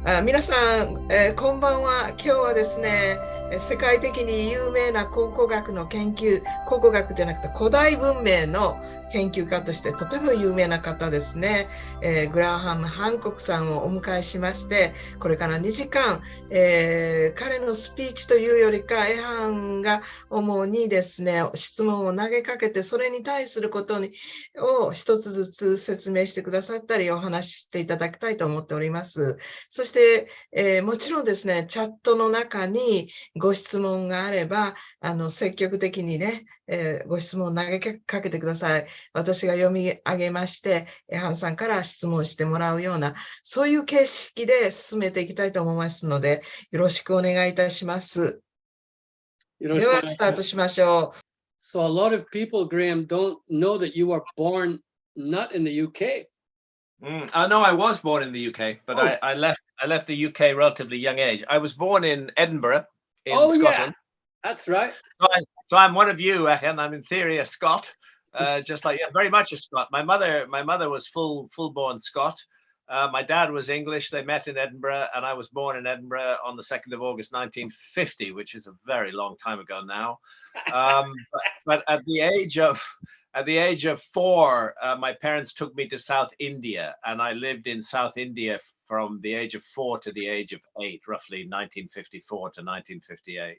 皆さん、こんばんは。今日はですね、世界的に有名な考古学の研究、考古学じゃなくて古代文明の研究家としてとても有名な方ですね、グラハム・ハンコックさんをお迎えしまして、これから2時間、彼のスピーチというよりか、エハンが主にですね、質問を投げかけて、それに対することを一つずつ説明してくださったり、お話ししていただきたいと思っております。そして、もちろんですね、チャットの中にご質問があれば、積極的にね、ご質問を投げかけてください。私が読み上げまして、ハンさんから質問してもらうような、そういう形式で進めていきたいと思いますので、よろしくお願いいたします。では、スタートしましょう。So a lot of people, Graham, don't know that you were born not in the UK. No, I was born in the UK, but I left the UK relatively young age. I was born in Edinburgh, in Scotland. Yeah, that's right. So I'm one of you, and I'm in theory a Scot, just like very much a Scot. My mother was full-born Scot. My dad was English. They met in Edinburgh, and I was born in Edinburgh on the 2nd of August, 1950, which is a very long time ago now. But at the age of 4, my parents took me to South India, and I lived in South India from the age of 4 to the age of 8, roughly 1954 to 1958.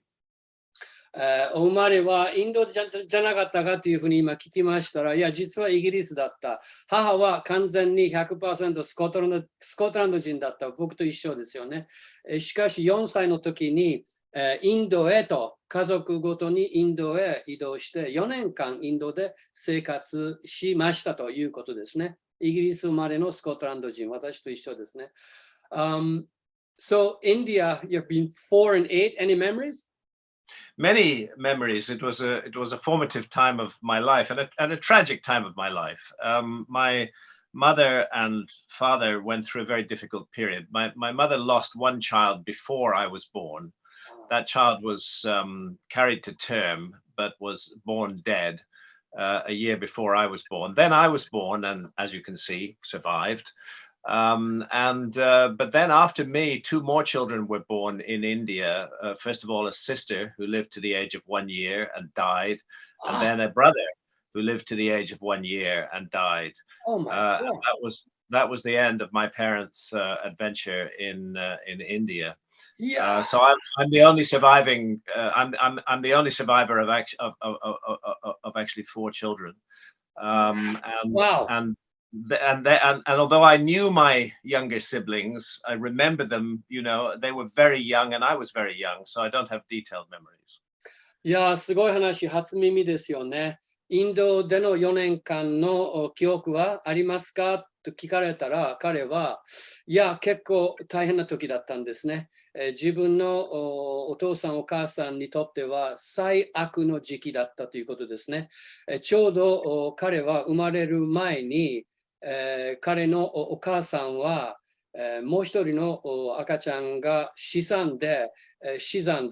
お生まれはインドじゃなかったかというふうに今聞きましたら、いや、実はイギリスだった。母は完全に 100% スコットランド人だった。僕と一緒ですよね。しかし4歳の時にインドへと家族ごとにインドへ移動して4年間インドで生活しましたということですね。イギリス生まれのスコットランド人、私と一緒ですね。So India, you've been 4 and 8. Any memories? Many memories. It was a formative time of my life and a tragic time of my life. My mother and father went through a very difficult period. My mother lost one child before I was born. That child was carried to term, but was born dead a year before I was born. Then I was born, and as you can see, survived. But then after me, 2 more children were born in India. First of all, a sister who lived to the age of 1 year and died, and then a brother who lived to the age of 1 year and died. Oh my God. That was the end of my parents' adventure in India. Yeah. So I'm the only surviving. I'm the only survivor of actually 4 children. Wow. And although I knew my younger siblings, I remember them, they were very young and I was very young, so I don't have detailed memories. いや、すごい話、初耳ですよね。インドでの4年間の記憶はありますかと聞かれたら、彼は、いや、結構大変な時だったんですね。自分のお父さん、お母さんにとっては最悪の時期だったということですね。ちょうど彼は生まれる前に、彼のお母さんは、もう一人の赤ちゃんが死産で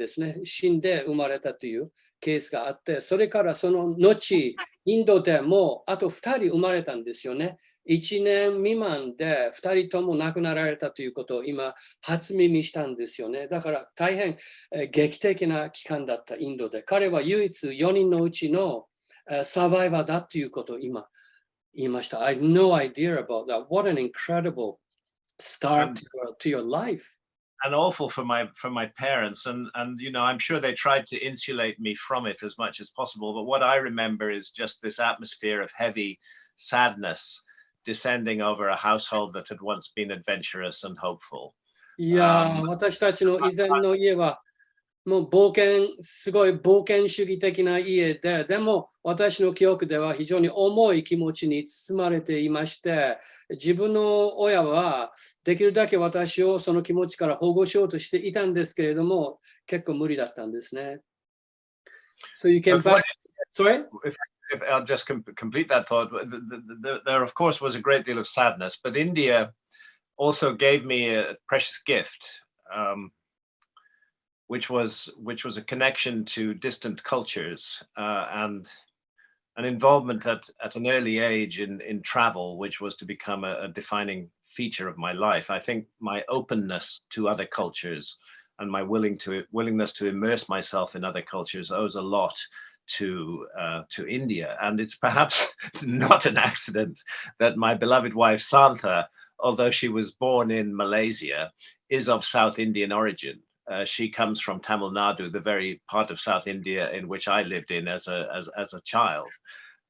すね、死んで生まれたというケースがあって、それからその後、インドでもあと2人生まれたんですよね。1年未満で2人とも亡くなられたということを今、初耳したんですよね。だから大変劇的な期間だったインドで、彼は唯一4人のうちのサバイバーだということを今、言いました。I had no idea about that. What an incredible start to your life. And awful for my parents, and I'm sure they tried to insulate me from it as much as possible. But what I remember is just this atmosphere of heavy sadness descending over a household that had once been adventurous and hopeful. いや、私たちの以前の家はもうすごい冒険主義的な家で、でも私の記憶では非常に重い気持ちに包まれていまして、自分の親はできるだけ私をその気持ちから保護しようとしていたんですけれども、結構無理だったんですね。So you came back. Sorry? If I'll just complete that thought, there of course was a great deal of sadness, but India also gave me a precious gift. Which was a connection to distant cultures and an involvement at an early age in travel, which was to become a defining feature of my life. I think my openness to other cultures and my willingness to immerse myself in other cultures owes a lot to India. And it's perhaps not an accident that my beloved wife Santha, although she was born in Malaysia, is of South Indian origin. She comes from Tamil Nadu, the very part of South India in which I lived in as a child.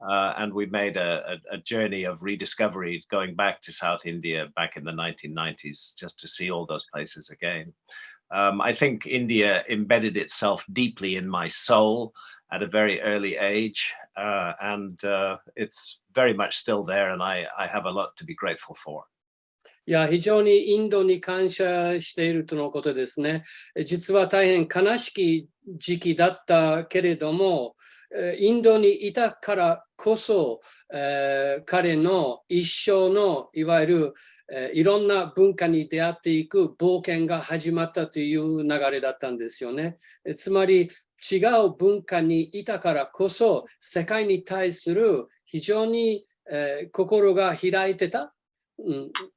And we made a journey of rediscovery going back to South India back in the 1990s, just to see all those places again. I think India embedded itself deeply in my soul at a very early age, and it's very much still there, and I have a lot to be grateful for. いや、非常にインドに感謝しているとのことですね。実は大変悲しき時期だったけれども、インドにいたからこそ、彼の一生のいわゆる、いろんな文化に出会っていく冒険が始まったという流れだったんですよね。つまり違う文化にいたからこそ世界に対する非常に、心が開いてた。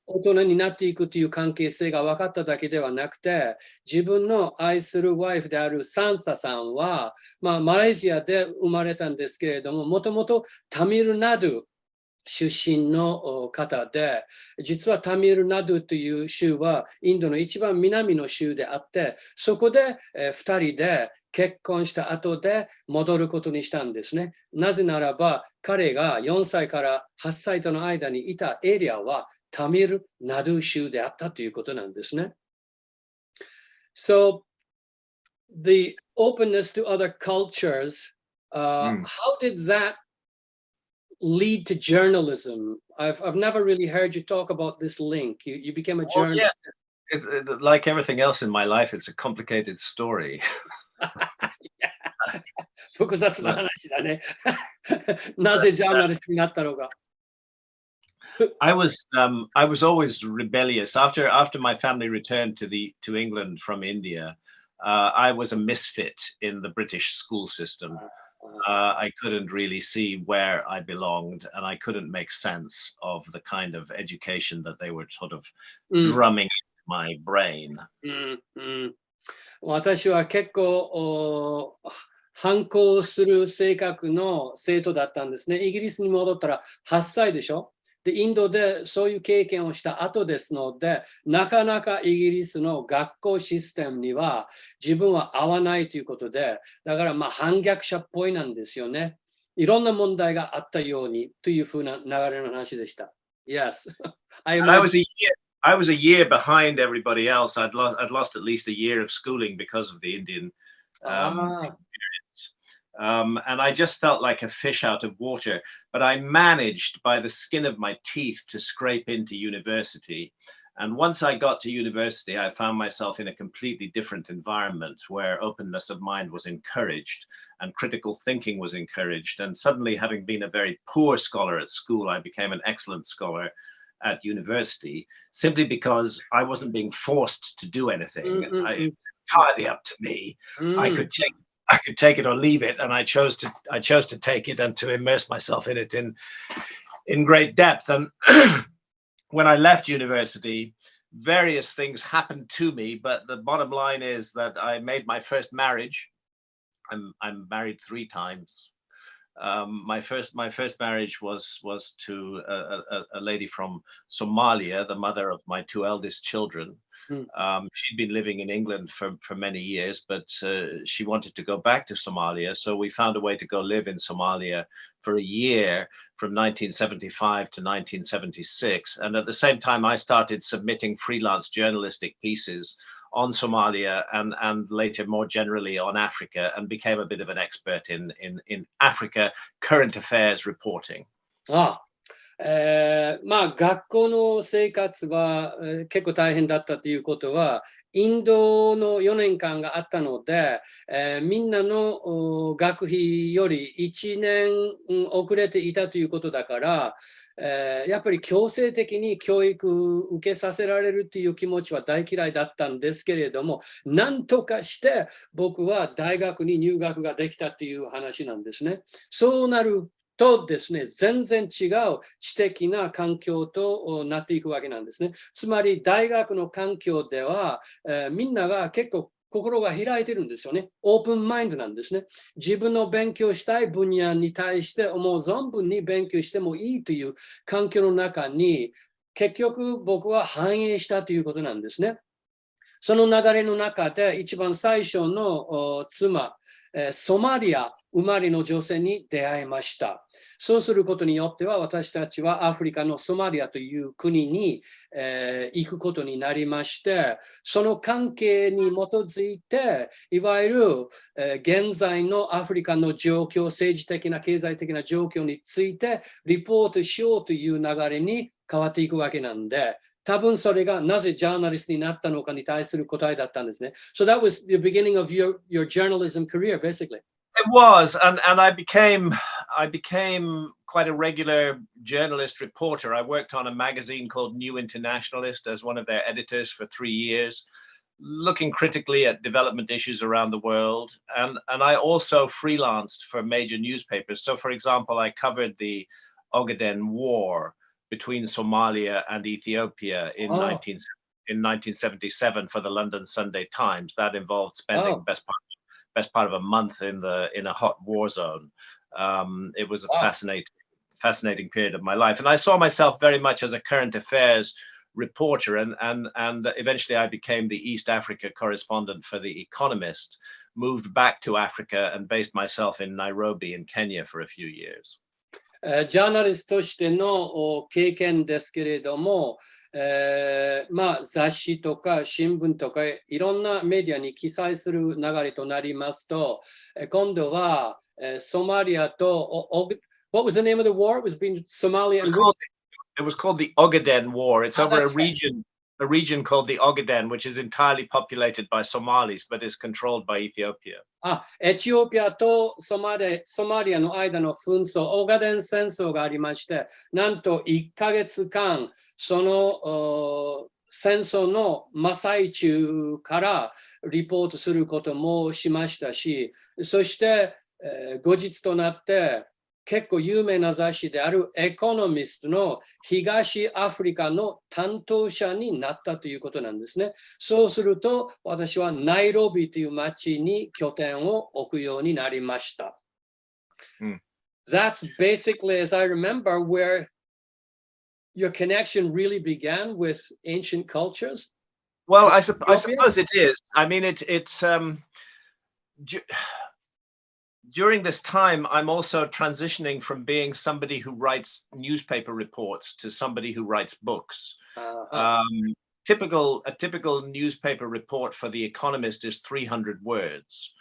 大人になっていくという関係性が分かっただけではなくて、自分の愛するワイフであるサンタさんは、マレーシアで生まれたんですけれども、もともとタミルナドゥ出身の方で、実はタミルナドゥという州はインドの一番南の州であって、そこで2人で結婚した後で戻ることにしたんですね。なぜならば彼が4歳から8歳との間にいたエリアはタミルナドゥ州であったということなんですね。So, the openness to other cultures, how did that lead to journalism? I've never really heard you talk about this link. You became a journalist. Well, yeah. Like everything else in my life, it's a complicated story. 複雑な話だね。なぜジャーナリストになったのか。I was always rebellious. After my family returned to England from India, I was a misfit in the British school system. I couldn't really see where I belonged, and I couldn't make sense of the kind of education that they were sort of drumming into my brain. 私は結構反抗する性格の生徒だったんですね。イギリスに戻ったら8歳でしょ。で、インドでそういう経験をした後ですので、なかなかイギリスの学校システムには自分は合わないということで、だから反逆者っぽいなんですよね。いろんな問題があったようにというふうな流れの話でした。Yes. I was a year behind everybody else. I'd lost at least a year of schooling because of the Indian experience. And I just felt like a fish out of water. But I managed by the skin of my teeth to scrape into university. And once I got to university, I found myself in a completely different environment where openness of mind was encouraged and critical thinking was encouraged. And suddenly, having been a very poor scholar at school, I became an excellent scholar at university, simply because I wasn't being forced to do anything. It was entirely up to me. I could take it or leave it, and I chose to take it and to immerse myself in it in great depth. And when I left university, various things happened to me, but the bottom line is that I made my first marriage. I'm married 3 times. My first marriage was to a lady from Somalia, the mother of my 2 eldest children. She'd been living in England for many years, but she wanted to go back to Somalia. So we found a way to go live in Somalia for a year from 1975 to 1976. And at the same time, I started submitting freelance journalistic pieces on Somalia and later more generally on Africa, and became a bit of an expert in Africa current affairs reporting. 学校の生活は、結構大変だったということは、インドの4年間があったので、みんなの学費より1年遅れていたということだから、やっぱり強制的に教育受けさせられるという気持ちは大嫌いだったんですけれども、なんとかして僕は大学に入学ができたという話なんですね。そうなるとですね、全然違う知的な環境となっていくわけなんですね。つまり大学の環境では、みんなが結構心が開いてるんですよね。オープンマインドなんですね。自分の勉強したい分野に対してもう存分に勉強してもいいという環境の中に結局僕は反映したということなんですね。その流れの中で一番最初の妻、ソマリア生まれの女性に出会いました。そうすることによっては私たちはアフリカのソマリアという国に、行くことになりまして、その関係に基づいていわゆる、現在のアフリカの状況、政治的な経済的な状況についてリポートしようという流れに変わっていくわけなんで、多分それがなぜジャーナリストになったのかに対する答えだったんですね。So that was the beginning of your journalism career, basically. It was, and I became quite a regular journalist reporter. I worked on a magazine called New Internationalist as one of their editors for 3 years, looking critically at development issues around the world. And I also freelanced for major newspapers. So, for example, I covered the Ogaden War between Somalia and Ethiopia in 1977 for the London Sunday Times. That involved spending best part of a month in a hot war zone. It was a fascinating period of my life, and I saw myself very much as a current affairs reporter, and eventually I became the East Africa correspondent for The Economist, moved back to Africa and based myself in Nairobi in Kenya for a few years. ジャーナリストとしての経験ですけれども、雑誌とか新聞とかいろんなメディアに記載する流れとなりますと、今度はソマリアと、What was the name of the war? It was between Somalia and It was called the Ogaden War. It's over a region called the Ogaden, which is entirely populated by Somalis, but is controlled by Ethiopia. エチオピアとソマリアの間の紛争、オガデン戦争がありまして、なんと1ヶ月間、その戦争の真っ最中からリポートすることもしましたし、そして、後日となって、結構有名な雑誌であるエコノミストの東アフリカの担当者になったということなんですね。そうすると私はナイロビという町に拠点を置くようになりました。That's basically, as I remember, where your connection really began with ancient cultures. Well, I suppose it is. I mean, it's during this time, I'm also transitioning from being somebody who writes newspaper reports to somebody who writes books. A typical newspaper report for The Economist is 300 words.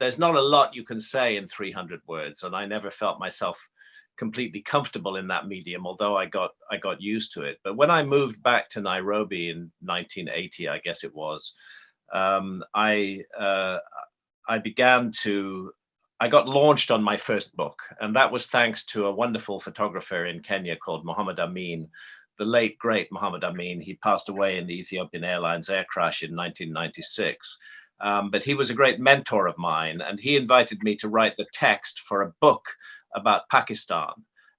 There's not a lot you can say in 300 words, and I never felt myself completely comfortable in that medium, although I got used to it. But when I moved back to Nairobi in 1980, I guess it was, I got launched on my first book, and that was thanks to a wonderful photographer in Kenya called Muhammad Amin, the late, great Muhammad Amin. He passed away in the Ethiopian Airlines air crash in 1996. But he was a great mentor of mine, and he invited me to write the text for a book about Pakistan.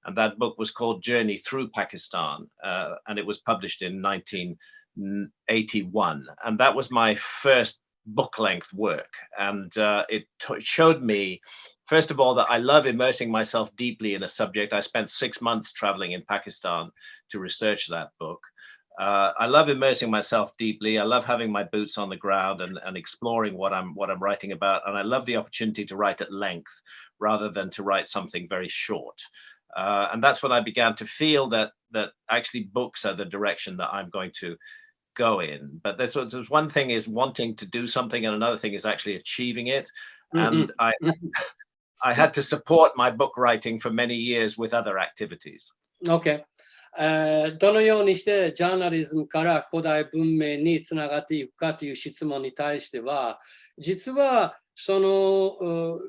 And that book was called Journey Through Pakistan, and it was published in 1981. And that was my first book-length work, and it showed me, first of all, that I love immersing myself deeply in a subject. I spent 6 months traveling in Pakistan to research that book. I love immersing myself deeply. I love having my boots on the ground and exploring what I'm writing about, and I love the opportunity to write at length rather than to write something very short. And that's when I began to feel that actually books are the direction that I'm going to go in. But there's one thing is wanting to do something, and another thing is actually achieving it. And I had to support my book writing for many years with other activities. Okay. どのようにしてジャーナリズムから古代文明につながっていくかという質問に対しては、実はその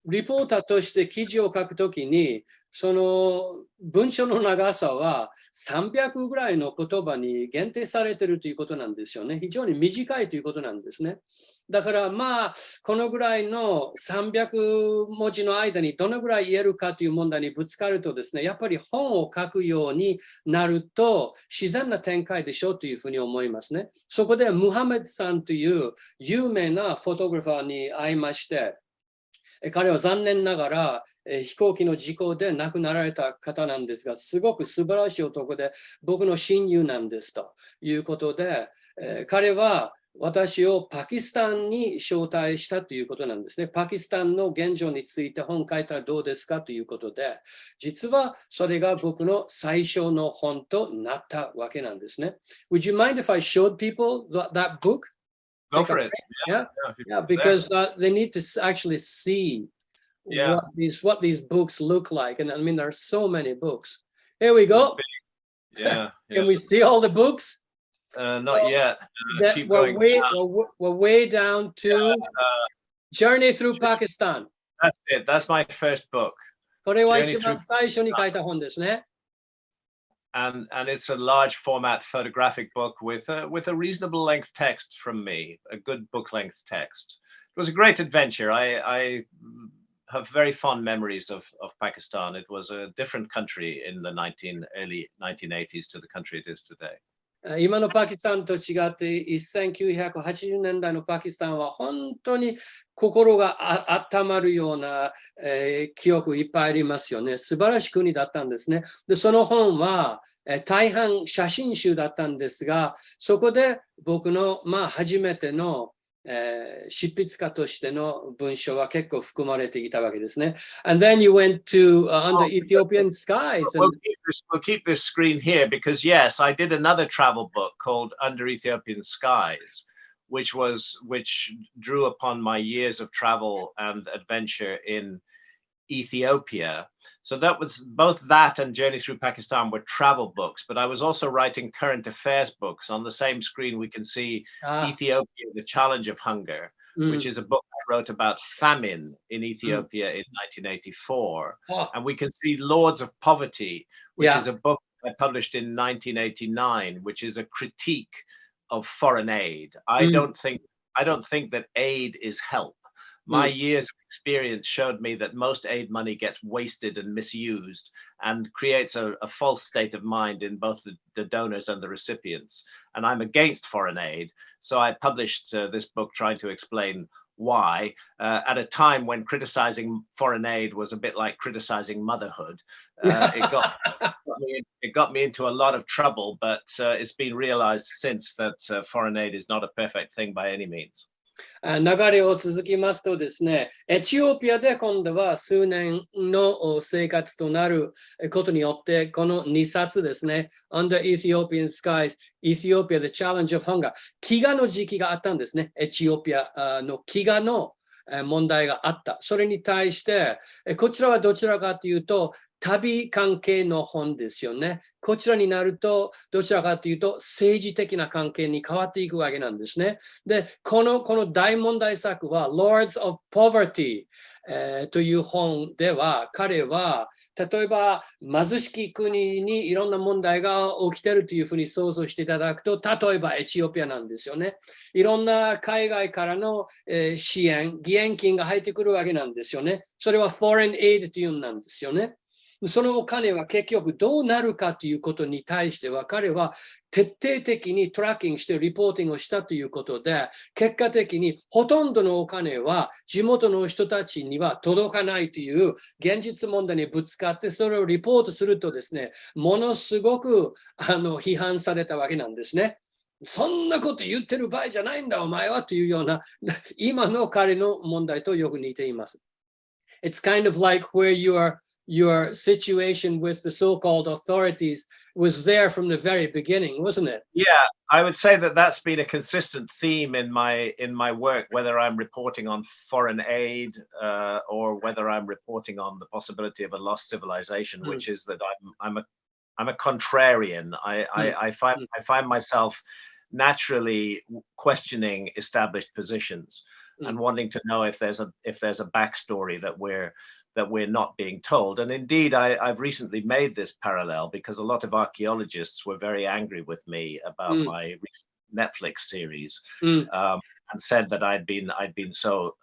リポーターとして記事を書くときにその文章の長さは300ぐらいの言葉に限定されているということなんですよね。非常に短いということなんですね。だからまあ、このぐらいの300文字の間にどのぐらい言えるかという問題にぶつかるとですね、やっぱり本を書くようになると自然な展開でしょうというふうに思いますね。そこでムハメドさんという有名なフォトグラファーに会いまして、彼は残念ながら飛行機の事故で亡くなられた方なんですが、すごく素晴らしい男で、僕の親友なんですということで、彼は私をパキスタンに招待したということなんですね。パキスタンの現状について本書いたらどうですかということで、実はそれが僕の最初の本となったわけなんですね。Would you mind if I showed people that book? Go for it. Yeah, if you yeah, put it there. because they need to actually see Yeah. what these books look like, and I mean there are so many books. Here we go. Yeah. Can we see all the books? Not yet. That Keep we're going way down. we're way down to Journey Through Pakistan. That's it. That's my first book. これは Journey 一 Through 番最初に書いた本ですね。and it's a large format photographic book with a reasonable length text from me, a good book length text. It was a great adventure. I have very fond memories of Pakistan. It was a different country in the early 1980s to the country it is today. 今のパキスタンと違って1980年代のパキスタンは本当に心が温まるような、記憶いっぱいありますよね。素晴らしい国だったんですね。で、その本は、大半写真集だったんですが、そこで僕の、初めての、執筆家としての文章は結構含まれていたわけですね。And then you went to under Ethiopian skies. We'll keep this screen here because yes, I did another travel book called Under Ethiopian Skies, which drew upon my years of travel and adventure in Ethiopia. So that was both that and Journey Through Pakistan were travel books, but I was also writing current affairs books. On the same screen, we can see Ethiopia, The Challenge of Hunger, which is a book I wrote about famine in Ethiopia in 1984. And we can see Lords of Poverty, which is a book I published in 1989, which is a critique of foreign aid. I don't think that aid is help. My years of experience showed me that most aid money gets wasted and misused and creates a false state of mind in both the donors and the recipients. And I'm against foreign aid. So I published this book trying to explain why, at a time when criticizing foreign aid was a bit like criticizing motherhood. It got me into a lot of trouble, but it's been realized since that foreign aid is not a perfect thing by any means. 流れを続きますとですね、エチオピアで今度は数年の生活となることによって、この2冊ですね、Under Ethiopian Skies, Ethiopia, The Challenge of Hunger、飢餓の時期があったんですね。エチオピアの飢餓の問題があった。それに対して、こちらはどちらかというと、旅関係の本ですよね。こちらになると、どちらかというと、政治的な関係に変わっていくわけなんですね。で、この大問題作は、Lords of Poverty、という本では、彼は、例えば、貧しき国にいろんな問題が起きているというふうに想像していただくと、例えばエチオピアなんですよね。いろんな海外からの、支援、義援金が入ってくるわけなんですよね。それは Foreign Aid というんなんですよね。そのお金は結局どうなるかということに対しては彼は徹底的にトラッキングしてリポーティングをしたということで、結果的にほとんどのお金は地元の人たちには届かないという現実問題にぶつかって、それをリポートするとですね、ものすごく批判されたわけなんですね。そんなこと言ってる場合じゃないんだお前はというような今の彼の問題とよく似ています。It's kind of like where your situation with the so-called authorities was there from the very beginning, wasn't it? Yeah, I would say that that's been a consistent theme in my work, whether I'm reporting on foreign aid or whether I'm reporting on the possibility of a lost civilization, which is that I'm a contrarian. I find myself naturally questioning established positions and wanting to know if there's a backstory that we're that we're not being told. And indeed, I've recently made this parallel because a lot of archaeologists were very angry with me about my recent Netflix series, and said that I'd been so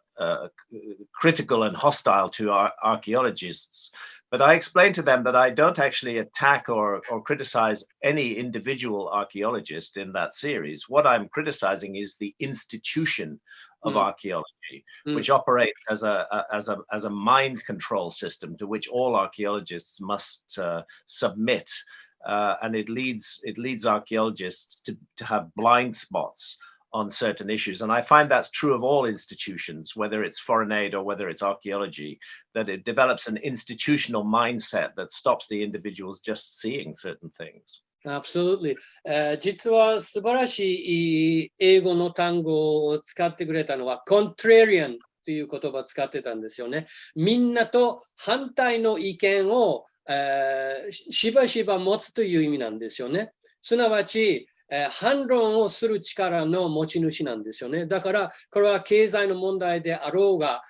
critical and hostile to archaeologists. But I explained to them that I don't actually attack or criticize any individual archaeologist in that series. What I'm criticizing is the institution of archaeology, which operates as a mind control system to which all archaeologists must submit, and it leads archaeologists to have blind spots on certain issues. And I find that's true of all institutions, whether it's foreign aid or whether it's archaeology, that it develops an institutional mindset that stops the individuals just seeing certain things. Absolutely. 実は素晴らしい英語の単語を使ってくれたのは contrarian という言葉を使ってたんですよね。みんなと反対の意見を、しばしば持つという意味なんですよね。すなわち、反論をする力の持ち主なんですよね。だから、これは経済の問題であろうが、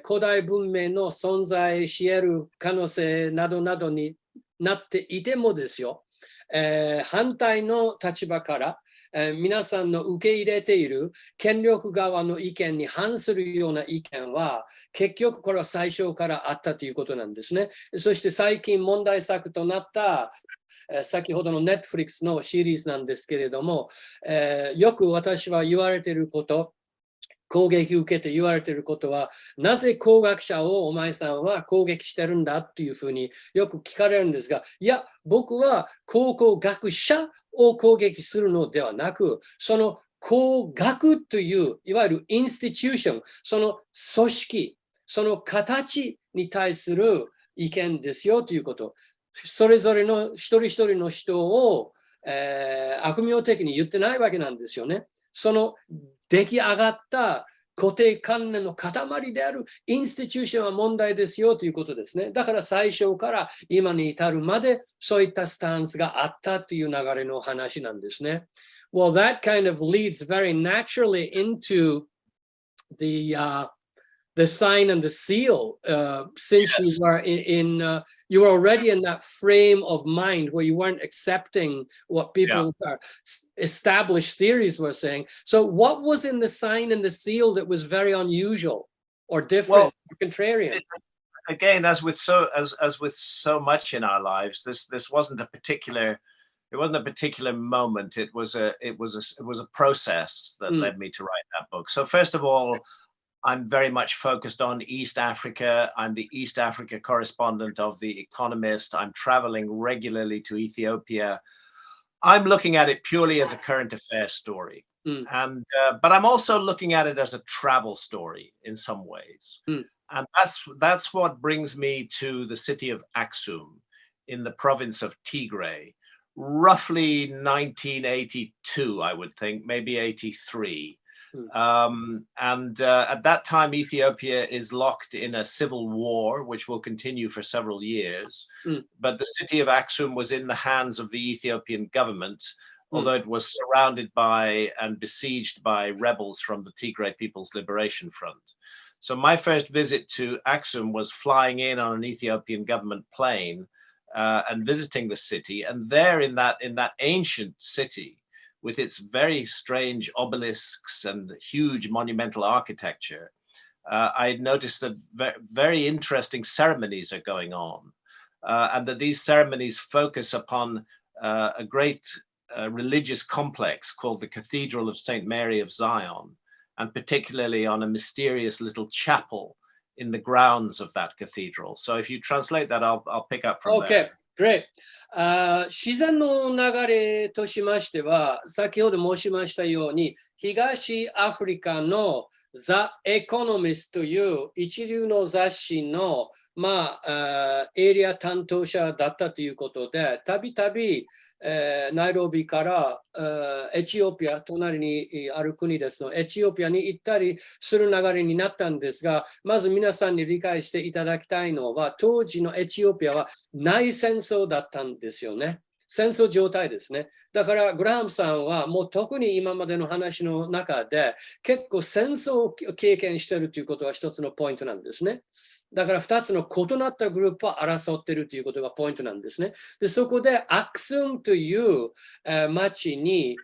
古代文明の存在し得る可能性などなどになっていてもですよ、反対の立場から、皆さんの受け入れている権力側の意見に反するような意見は、結局これは最初からあったということなんですね。そして最近問題作となった先ほどの Netflix のシリーズなんですけれども、よく私は言われていること、攻撃受けて言われていることは、なぜ工学者をお前さんは攻撃してるんだっていうふうによく聞かれるんですが、いや、僕は考古学者を攻撃するのではなく、その工学といういわゆるインスティチューション、その組織、その形に対する意見ですよということ。それぞれの一人一人の人を、悪名的に言ってないわけなんですよね。その出来上がった固定観念の塊であるインスティチューションは問題ですよということですね。だから最初から今に至るまでそういったスタンスがあったという流れの話なんですね。Well, that kind of leads very naturally into the sign and the seal, since you were you were already in that frame of mind where you weren't accepting what people established theories were saying. So what was in the sign and the seal that was very unusual or different, or contrarian? Again, as with so much in our lives, this wasn't a particular moment. It was a process that led me to write that book. So first of all, I'm very much focused on East Africa. I'm the East Africa correspondent of The Economist. I'm traveling regularly to Ethiopia. I'm looking at it purely as a current affairs story. But I'm also looking at it as a travel story in some ways. And that's what brings me to the city of Aksum in the province of Tigray, roughly 1982, I would think, maybe 83. At that time, Ethiopia is locked in a civil war, which will continue for several years. But the city of Aksum was in the hands of the Ethiopian government, although it was surrounded by and besieged by rebels from the Tigray People's Liberation Front. So my first visit to Aksum was flying in on an Ethiopian government plane and visiting the city. And there in that ancient city, with its very strange obelisks and huge monumental architecture, I noticed that very interesting ceremonies are going on, and that these ceremonies focus upon a great religious complex called the Cathedral of St. Mary of Zion, and particularly on a mysterious little chapel in the grounds of that cathedral. So if you translate that, I'll pick up from there. Great. 自然の流れとしましては、先ほど申しましたように、東アフリカの The Economist という一流の雑誌の、エリア担当者だったということで、たびたびナイロビからエチオピア、隣にある国ですの、エチオピアに行ったりする流れになったんですが、まず皆さんに理解していただきたいのは、当時のエチオピアは内戦争だったんですよね。戦争状態ですね。だからグラハムさんはもう特に今までの話の中で結構戦争を経験しているということが一つのポイントなんですね。だから2つの異なったグループは争っているということがポイントなんですね。でそこでアクスムという町に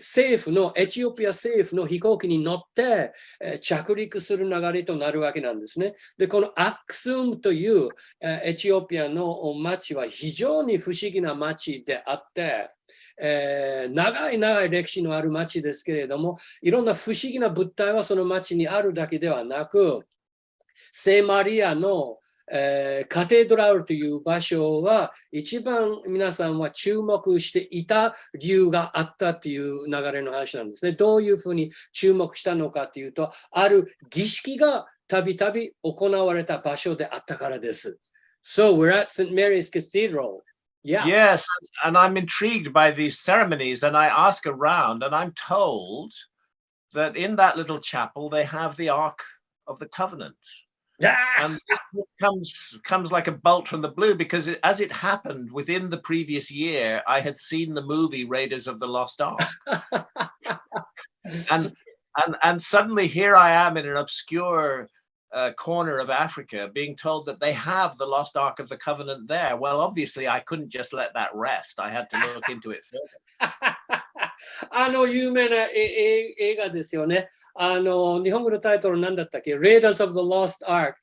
政府のエチオピア政府の飛行機に乗って着陸する流れとなるわけなんですね。で、このアクスムというエチオピアの町は非常に不思議な町であって、長い長い歴史のある町ですけれども、いろんな不思議な物体はその町にあるだけではなく、聖マリアの、カテドラルという場所は一番皆さんは注目していた理由があったという流れの話なんですね。どういうふうに注目したのかというと、ある儀式がたびたび行われた場所であったからです。So we're at St. Mary's Cathedral. Yeah. Yes, and I'm intrigued by these ceremonies, and I ask around, and I'm told that in that little chapel they have the Ark of the Covenant. And this comes like a bolt from the blue because as it happened within the previous year, I had seen the movie Raiders of the Lost Ark. and suddenly here I am in an obscure corner of Africa being told that they have the Lost Ark of the Covenant there. Well, obviously I couldn't just let that rest. I had to look into it further. 有名な映画ですよね。日本語のタイトル何だったっけ？ Raiders of the Lost Ark。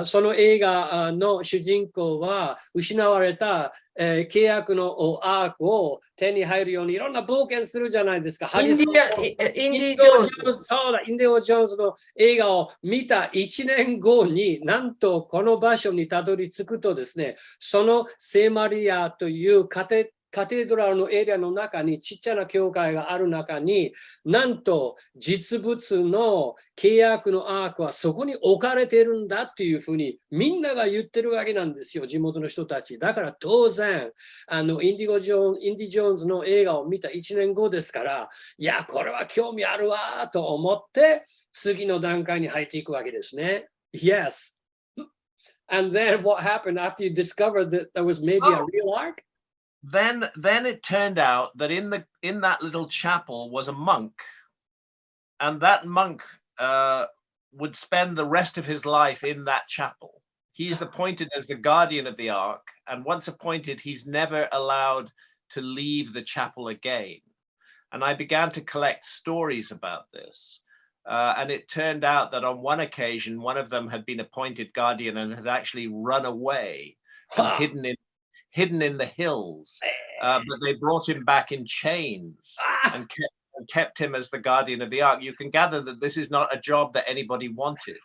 その映画の主人公は失われた、契約のアークを手に入るようにいろんな冒険するじゃないですか。インディ・ジョーンズ。そうだ、インディオ・ジョーンズの映画を見た1年後になんとこの場所にたどり着くとですね、その聖マリアというカテドラルのエリアの中にちっちゃな教会がある中になんと実物の契約のアークはそこに置かれているんだっていうふうにみんなが言ってるわけなんですよ、地元の人たち。だから当然インディ・ジョーンズの映画を見た1年後ですから、いやこれは興味あるわと思って次の段階に入っていくわけですね。Yes. And then what happened after you discovered that there was maybe a real ark? Then it turned out that in that little chapel was a monk, and that monk would spend the rest of his life in that chapel. He's appointed as the guardian of the ark, and once appointed, he's never allowed to leave the chapel again. And I began to collect stories about this. And it turned out that on one occasion, one of them had been appointed guardian and had actually run away and hidden in the hills, but they brought him back in chains and kept him as the guardian of the ark. You can gather that this is not a job that anybody wanted.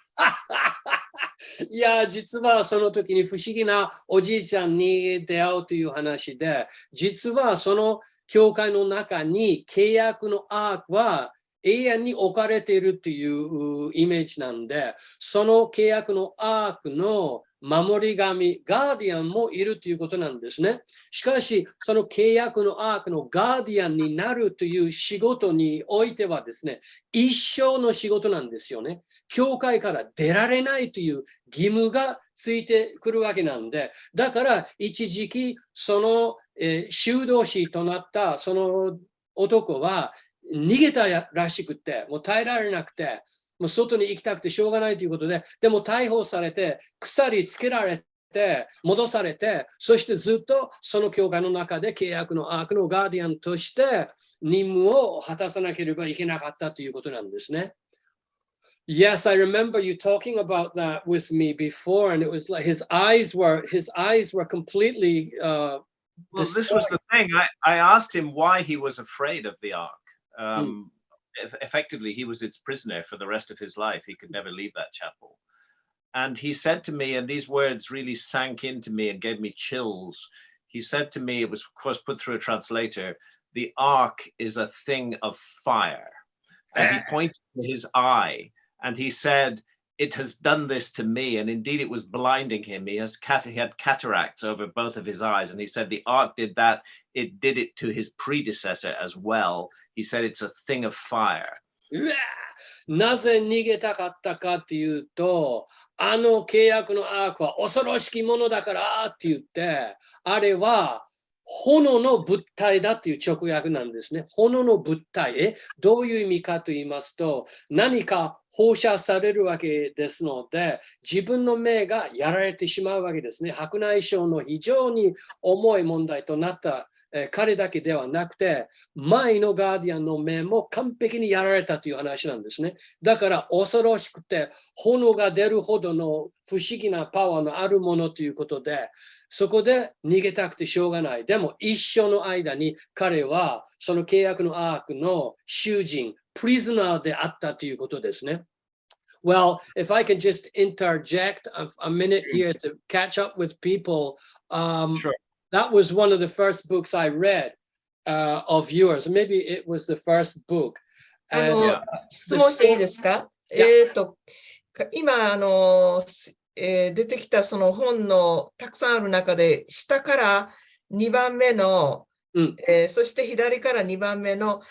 いや、実はその時に不思議なおじいちゃんに出会うという話で、実はその教会の中に契約のアークは永遠に置かれているというイメージなんで、その契約のアークの守り神、ガーディアンもいるということなんですね。しかし、その契約のアークのガーディアンになるという仕事においてはですね、一生の仕事なんですよね。教会から出られないという義務がついてくるわけなんで、だから一時期、その、修道士となったその男は逃げたらしくて、もう耐えられなくて、もう外に行きたくてしょうがないということで、でも逮捕されて、鎖つけられて、戻されて、そしてずっとその教会の中で契約のアークのガーディアンとして任務を果たさなければいけなかったということなんですね。Yes, I remember you talking about that with me before, and it was like his eyes were completely well, this was the thing. I asked him why he was afraid of the ark. Effectively, he was its prisoner for the rest of his life. He could never leave that chapel. And he said to me, and these words really sank into me and gave me chills. He said to me, it was of course put through a translator, the ark is a thing of fire. And he pointed to his eye and he said, it has done this to me. And indeed, it was blinding him. He had cataracts over both of his eyes. And he said the ark did that. It did it to his predecessor as well. He said it's a thing of fire. なぜ逃げたかったかっていうと、あの契約のアークは恐ろしきものだからって言って、あれは炎の物体だという直訳なんですね。炎の物体。どういう意味かと言いますと、何か放射されるわけですので、自分の目がやられてしまうわけですね。白内障の非常に重い問題となった彼だけではなくて、前のガーディアンの目も完璧にやられたという話なんですね。だから恐ろしくて、炎が出るほどの不思議なパワーのあるものということで、そこで逃げたくてしょうがない。でも一生の間に彼はその契約のアークの囚人、プリズナーであったということですね。Well, if I can just interject a minute here to catch up with people, Sure. that was one of the first books I read of yours. Maybe it was the first book. 質問していいですか？ Yeah. 今出てきたその本のたくさんある中で、下から2番目の、そして左から2番目の、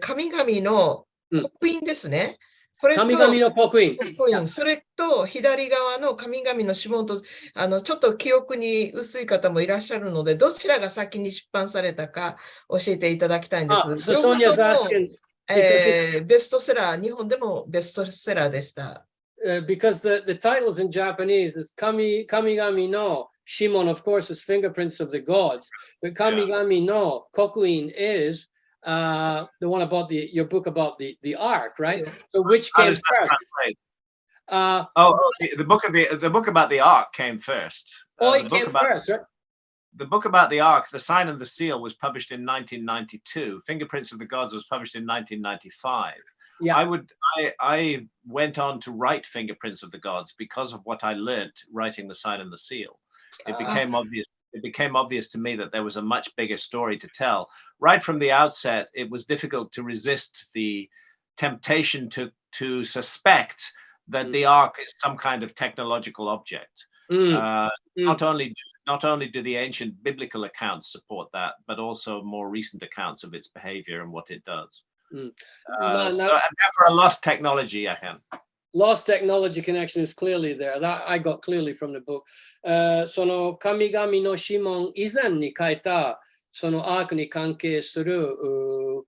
神々の刻印ですね。神々の刻印。それと左側の神々の指紋とちょっと記憶に薄い方もいらっしゃるので、どちらが先に出版されたか教えていただきたいんです。So Sonia's asking, ベストセラー、日本でもベストセラーでした。Because the titles in Japanese is Kamigami no Shimon, of course, is fingerprints of the gods. But Kamigami no Kokuin is the one about your book about the ark, right? So which came first? The book about the ark came first. It came first, right? The book about the ark, The Sign and the Seal, was published in 1992. Fingerprints of the Gods was published in 1995. Yeah. I went on to write Fingerprints of the Gods because of what I learned writing The Sign and the Seal. It became obvious to me that there was a much bigger story to tell. Right from the outset, it was difficult to resist the temptation to suspect that the ark is some kind of technological object. Not only do the ancient biblical accounts support that, but also more recent accounts of its behavior and what it does. So, and therefore, a lost technology, I can. Lost technology connection is clearly there. That I got clearly from the book. その神々の指紋以前に書いたそのアークに関係する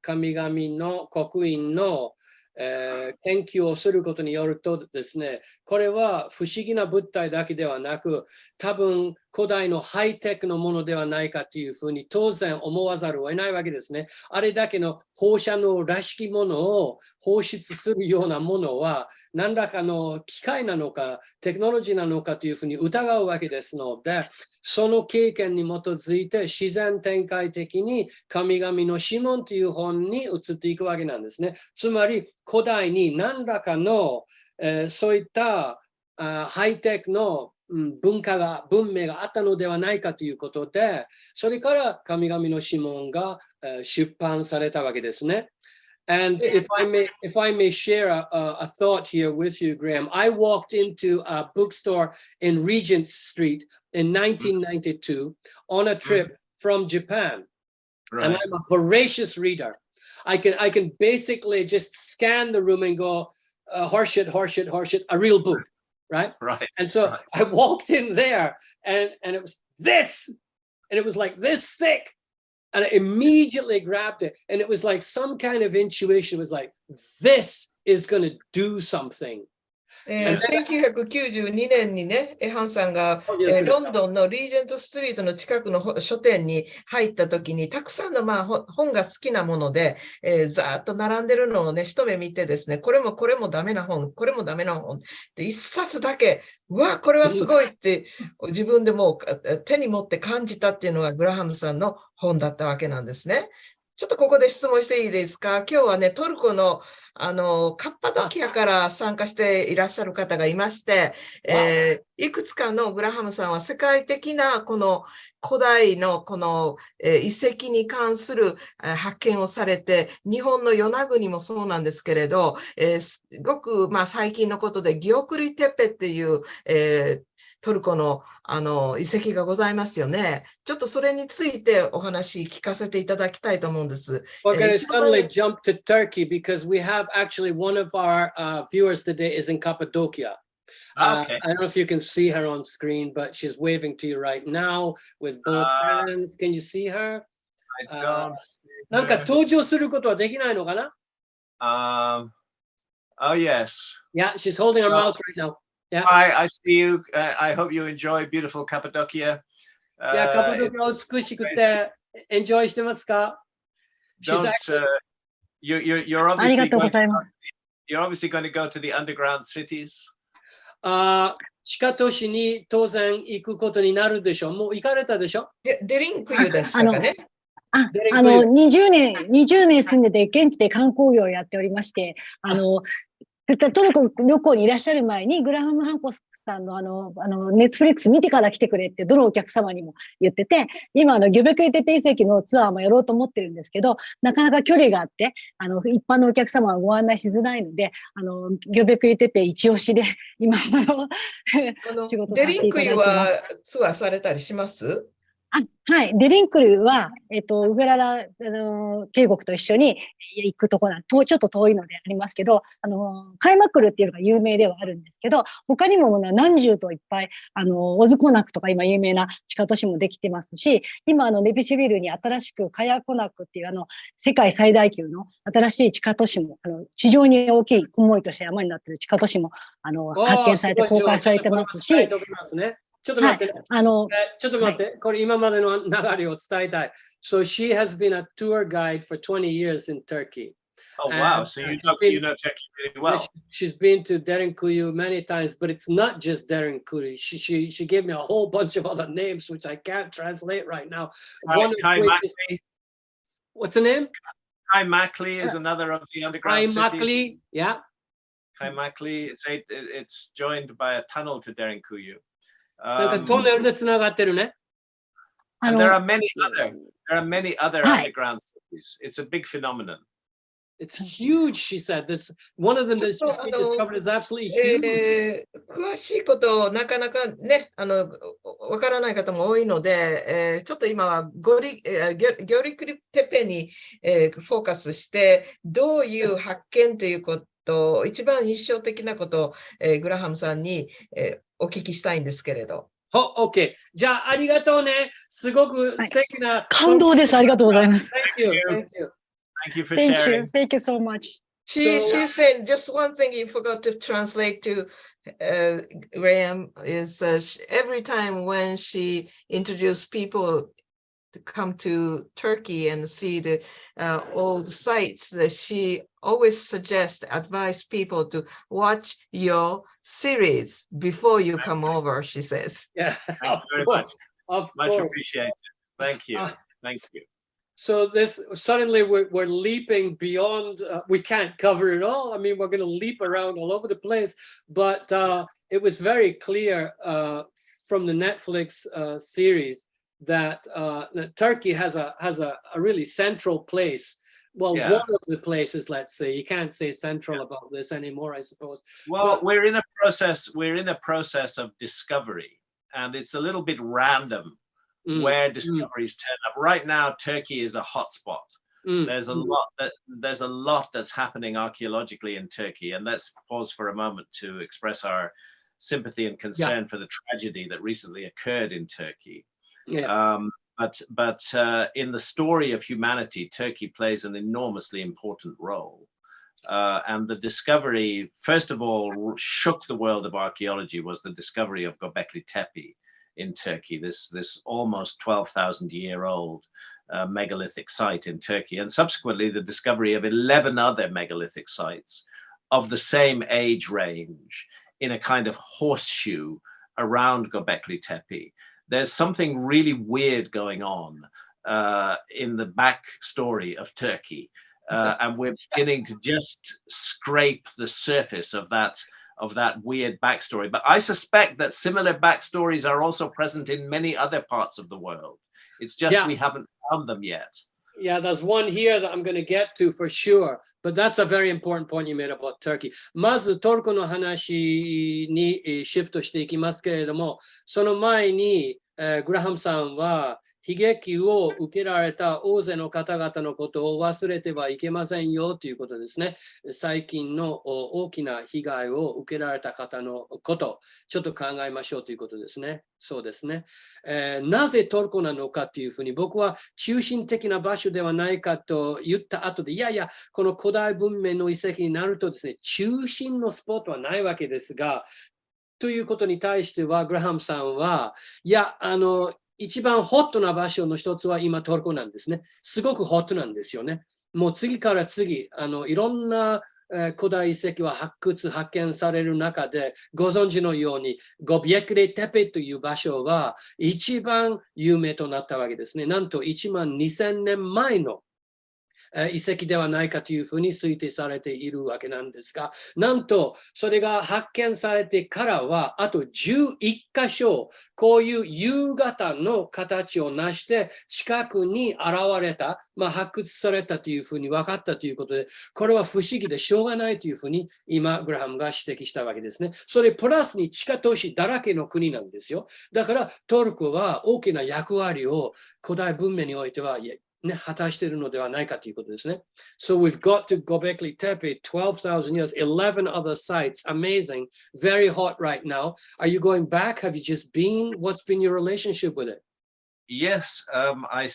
神々の刻印の研究をすることによるとですね、これは不思議な物体だけではなく、多分古代のハイテクのものではないかというふうに当然思わざるを得ないわけですね。あれだけの放射能らしきものを放出するようなものは何らかの機械なのかテクノロジーなのかというふうに疑うわけですので、その経験に基づいて自然展開的に神々の指紋という本に移っていくわけなんですね。つまり古代に何らかの、そういったハイテクの文明があったのではないかということで、それから神々の指紋が出版されたわけですね。And if I may share a thought here with you, Graham, I walked into a bookstore in Regent Street in 1992 on a trip from Japan. Right. And I'm a voracious reader. I can basically just scan the room and go, horseshit, a real book, right? Right. And so I walked in there and it was this, and it was like this thick. And I immediately grabbed it. And it was like some kind of intuition. It was like, this is going to do something. 1992年にね、ハンさんが、ロンドンのリージェントストリートの近くの書店に入った時に、たくさんの、本が好きなもので、ざーっと並んでるのをね、一目見てですね、これもダメな本、これもダメな本って一冊だけ、うわ、これはすごいって自分でもう手に持って感じたっていうのがグラハムさんの本だったわけなんですね。ちょっとここで質問していいですか？今日はね、トルコの、カッパドキアから参加していらっしゃる方がいまして、いくつかのグラハムさんは世界的なこの古代のこの、遺跡に関する発見をされて、日本の与那国もそうなんですけれど、すごく、最近のことでギオクリテッペっていう、トルコの遺跡がございますよね。ちょっとそれについてお話聞かせていただきたいと思うんです。We're going to suddenly jump to Turkey because we have actually one of our viewers today is in Cappadocia. Okay. I don't know if you can see her on screen, but she's waving to you right now with both hands. Can you see her? I don't see なんか her. 登場することはできないのかな Oh, yes. Yeah, she's holding her mouth right now. Yeah. Hi, I see you. I hope you enjoy beautiful Cappadocia. いや、カパドキア美しくて、エンジョイしてますか She's Don't, actually, you're あり obviously がとうご going ざいます。 you're obviously going to go to the underground cities. 地下都市に当然行くことになるでしょう。もう行かれたでしょデリンクユですかね。20年住んでて、現地で観光業をやっておりまして、トルコ旅行にいらっしゃる前に、グラハム・ハンコスさんのネットフリックス見てから来てくれって、どのお客様にも言ってて、今、ギョベクイテペ遺跡のツアーもやろうと思ってるんですけど、なかなか距離があって、一般のお客様はご案内しづらいので、ギョベクイテペ一押しで、今仕事さデリンクユせていただいてます。はツアーされたりします？はい。デリンクルは、ウフララ、渓谷と一緒に行くとこちょっと遠いのでありますけど、カイマクルっていうのが有名ではあるんですけど、他にも何十といっぱい、オズコナクとか今有名な地下都市もできてますし、今ネピシュビルに新しくカヤコナクっていう世界最大級の新しい地下都市も、地上に大きい雲として山になっている地下都市も、発見されて公開されてますし、ちょっと待って、ちょっと待って、これ今までの流れを伝えたい。So she has been a tour guide for 20 years in Turkey. Oh, wow. So you know Turkey really well. She's been to Derinkuyu many times, but it's not just Derinkuyu. She gave me a whole bunch of other names, which I can't translate right now. What's the name? Kaimakli is another of the underground cities. Yeah. Kaimakli, it's joined by a tunnel to Derinkuyu. なんかトンネルでつながってるね。And there are many other underground cities. It's a big phenomenon. It's huge, she said. That's one of them that's just been discovered is absolutely huge. 詳しいことなかなかね、わからない方も多いので、ちょっと今はギョリクリテペに、フォーカスして、どういう発見ということ、一番印象的なことを、グラハムさんに、お聞きしたいんですけれど。OK。じゃあ、ありがとうね。すごく素敵な。感動です。ありがとうございます。Thank you. Thank you. Thank you for sharing. Thank you so much. She said just one thing you forgot to translate to Graham is every time when she introduced people to come to Turkey and see the old sites, that she always suggests, advise people to watch your series before you come over, she says. Yeah, Thank you very much. Much appreciated. Thank you. Thank you. So this suddenly we're leaping beyond. We can't cover it all. I mean, we're going to leap around all over the place. But it was very clear from the Netflix series that Turkey has a really central place. Well, one of the places, let's say. You can't say central about this anymore, I suppose. Well, but we're in a process of discovery, and it's a little bit random. Where discoveries turn up. Right now, Turkey is a hotspot. There's a lot that's happening archaeologically in Turkey, and let's pause for a moment to express our sympathy and concern for the tragedy that recently occurred in Turkey. But in the story of humanity, Turkey plays an enormously important role. And the discovery, first of all, shook the world of archaeology was the discovery of Göbekli Tepe in Turkey, this almost 12,000-year-old megalithic site in Turkey, and subsequently the discovery of 11 other megalithic sites of the same age range in a kind of horseshoe around Göbekli Tepe. There's something really weird going on in the backstory of Turkey, and we're beginning to just scrape the surface of that weird backstory. But I suspect that similar backstories are also present in many other parts of the world. It's just we haven't found them yet. Yeah, there's one here that I'm going to get to for sure. But that's a very important point you made about Turkey. まずトルコの話にシフトしていきますけれども、その前に、グラハムさんは悲劇を受けられた大勢の方々のことを忘れてはいけませんよということですね。最近の大きな被害を受けられた方のこと、ちょっと考えましょうということですね。そうですね。なぜトルコなのかというふうに、僕は中心的な場所ではないかと言った後で、いやいや、この古代文明の遺跡になるとですね、中心のスポットはないわけですが、ということに対しては、グラハムさんは、いや、一番ホットな場所の一つは今トルコなんですね。すごくホットなんですよね。もう次から次、いろんな古代遺跡は発見される中で、ご存知のように、ゴビエクレテペという場所は一番有名となったわけですね。なんと1万2000年前の遺跡ではないかというふうに推定されているわけなんですが、なんとそれが発見されてからは、あと11箇所、こういう夕方の形を成して近くに現れた、発掘されたというふうに分かったということで、これは不思議でしょうがないというふうに今、グラハムが指摘したわけですね。それプラスに地下都市だらけの国なんですよ。だからトルコは大きな役割を古代文明においては果たしているのではないかということですね。So we've got to Göbekli Tepe, 12,000 years, 11 other sites, amazing, very hot right now. Are you going back? Have you just been? What's been your relationship with it? Yes, I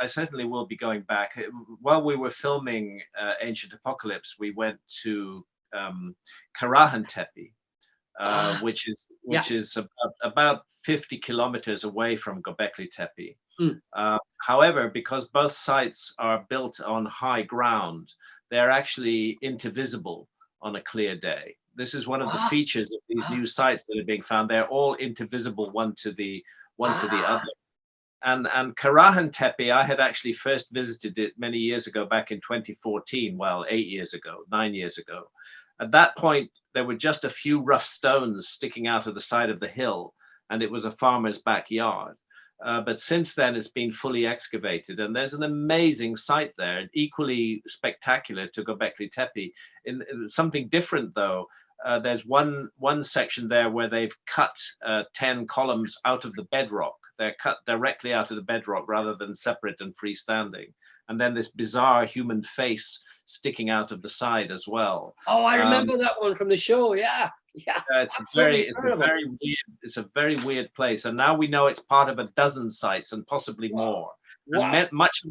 certainly will be going back. While we were filming Ancient Apocalypse, we went to Karahan Tepe, which is about 50 kilometers away from Göbekli Tepe. However, because both sites are built on high ground, they're actually intervisible on a clear day. This is one of the features of these new sites that are being found. They're all intervisible one to the other. And Karahan Tepe, I had actually first visited it many years ago, back in 2014. Well, 9 years ago. At that point, there were just a few rough stones sticking out of the side of the hill, and it was a farmer's backyard. But since then, it's been fully excavated, and there's an amazing site there, equally spectacular to Göbekli Tepe. In something different, though, there's one section there where they've cut 10 columns out of the bedrock. They're cut directly out of the bedrock rather than separate and freestanding. And then this bizarre human face sticking out of the side as well. Oh, I remember that one from the show. Yeah. Yeah, it's a very weird place, and now we know it's part of a dozen sites and possibly more. Wow. And much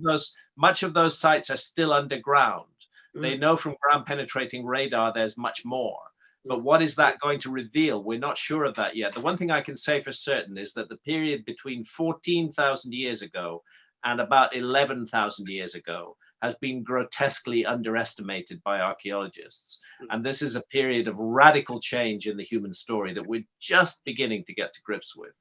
of those sites are still underground. They know from ground penetrating radar there's much more. But what is that going to reveal? We're not sure of that yet. The one thing I can say for certain is that the period between 14,000 years ago and about 11,000 years ago has been grotesquely underestimated by archaeologists. And this is a period of radical change in the human story that we're just beginning to get to grips with.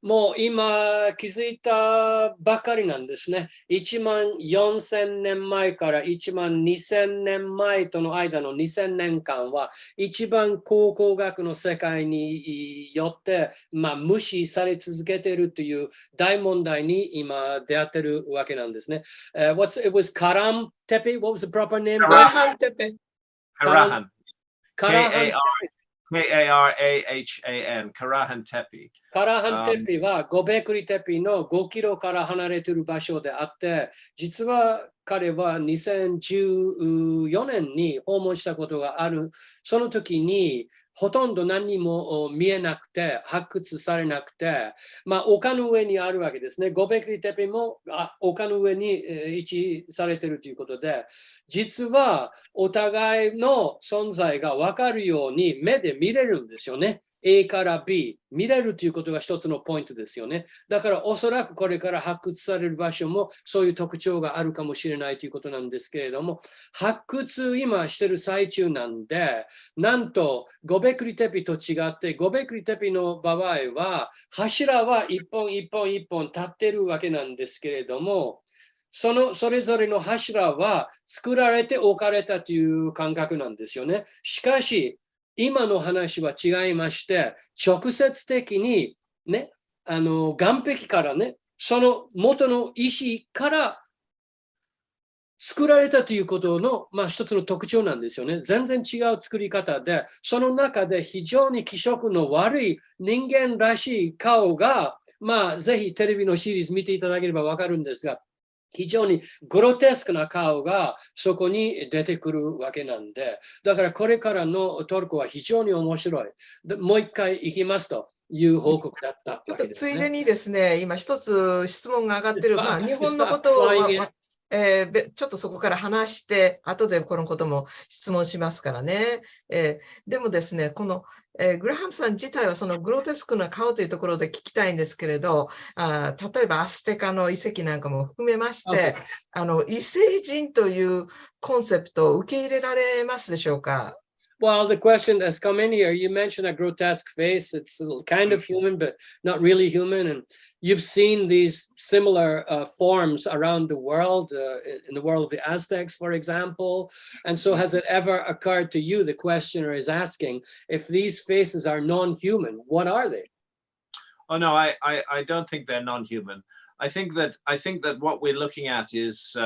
もう今気づいたばかりなんですね。1万4000年前から1万2000年前との間の2000年間は一番考古学の世界によって無視され続けているという大問題に今出会っているわけなんですね。It was Karam Tepe? What was the proper name? Karahan Tepe. Karahan. Karahan K-A-R-A-H-A-N, Karahan Tepe. カラハンテピはゴベクリテピの5キロから離れている場所であって、実は彼は2014年に訪問したことがある。その時にほとんど何も見えなくて、発掘されなくて、丘の上にあるわけですね。ゴベクリテピも丘の上に位置されているということで、実はお互いの存在が分かるように目で見れるんですよね。A から B 見れるということが一つのポイントですよね。だからおそらくこれから発掘される場所もそういう特徴があるかもしれないということなんですけれども、発掘今してる最中なんで、なんとゴベクリテピと違って、ゴベクリテピの場合は柱は一本一本一本立ってるわけなんですけれども、それぞれの柱は作られて置かれたという感覚なんですよね。しかし今の話は違いまして、直接的にね、岩壁からね、その元の石から作られたということの、一つの特徴なんですよね。全然違う作り方で、その中で非常に気色の悪い人間らしい顔が、まあ、ぜひテレビのシリーズ見ていただければわかるんですが、非常にグロテスクな顔がそこに出てくるわけなんで、だからこれからのトルコは非常に面白い。でもう一回行きますという報告だったわちょっとけですね。ついでにですね、今一つ質問が上がってる、まあ、日本のこ Stop とを、 flying in. ちょっとそこから話して、後でこのことも質問しますからね。でもですね、この、グラハムさん自体はそのグロテスクな顔というところで聞きたいんですけれど、例えばアステカの遺跡なんかも含めまして、異星人というコンセプトを受け入れられますでしょうか？ Well, the question has come in here. You mentioned a grotesque face. It's kind of human, but not really human. And you've seen these similar forms around the world, in the world of the Aztecs, for example. And so, has it ever occurred to you, the questioner is asking, if these faces are non-human, what are they? Oh no, I don't think they're non-human. I think that what we're looking at is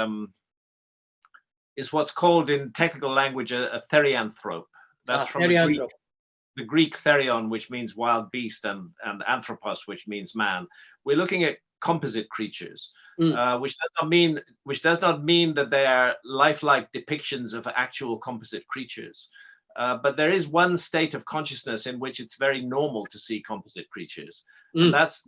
what's called in technical language a therianthrope. That's from the Greek therion, which means wild beast, and anthropos, which means man. We're looking at composite creatures, which does not mean that they are lifelike depictions of actual composite creatures. But there is one state of consciousness in which it's very normal to see composite creatures. And that's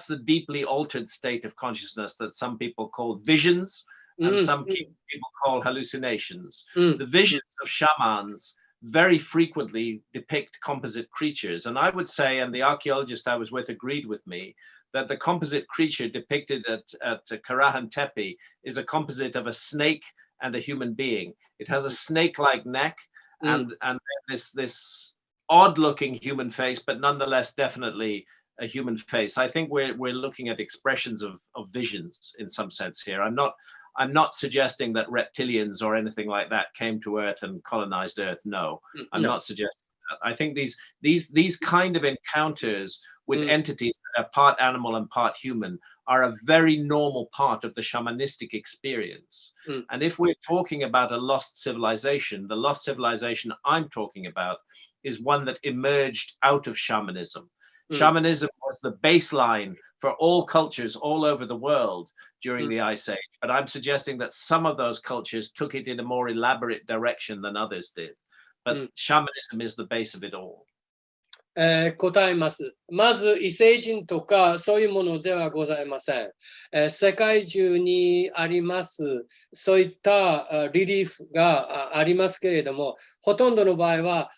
the deeply altered state of consciousness that some people call visions, and some people call hallucinations. The visions of shamans very frequently depict composite creatures. And I would say, and the archaeologist I was with agreed with me, that the composite creature depicted at Karahan Tepe is a composite of a snake and a human being. It has a snake-like neck and this odd-looking human face, but nonetheless definitely a human face. I think we're looking at expressions of visions in some sense here. I'm not suggesting that reptilians or anything like that came to Earth and colonized Earth. No, I'm not suggesting that. I think these kind of encounters with entities that are part animal and part human are a very normal part of the shamanistic experience. And if we're talking about a lost civilization, the lost civilization I'm talking about is one that emerged out of shamanism. Shamanism was the baseline for all cultures all over the world during the Ice Age. But I'm suggesting that some of those cultures took it in a more elaborate direction than others did. But shamanism is the base of it all. 答えます。まず異星人とかそういうものではございません。世界中にありますそういったリリーフがありますけれども、ほとんどの場合は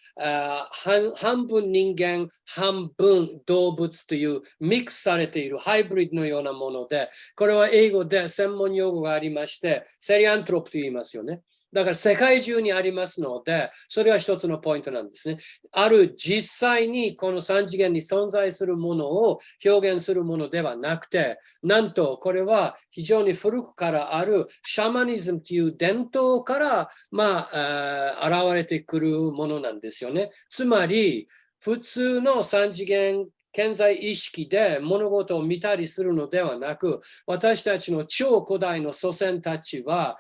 半分人間半分動物というミックスされているハイブリッドのようなもので、これは英語で専門用語がありましてセリアントロプと言いますよね。だから世界中にありますので、それは一つのポイントなんですね。ある実際にこの三次元に存在するものを表現するものではなくて、なんとこれは非常に古くからあるシャマニズムという伝統から現れてくるものなんですよね。つまり普通の三次元健在意識で物事を見たりするのではなく、私たちの超古代の祖先たちは、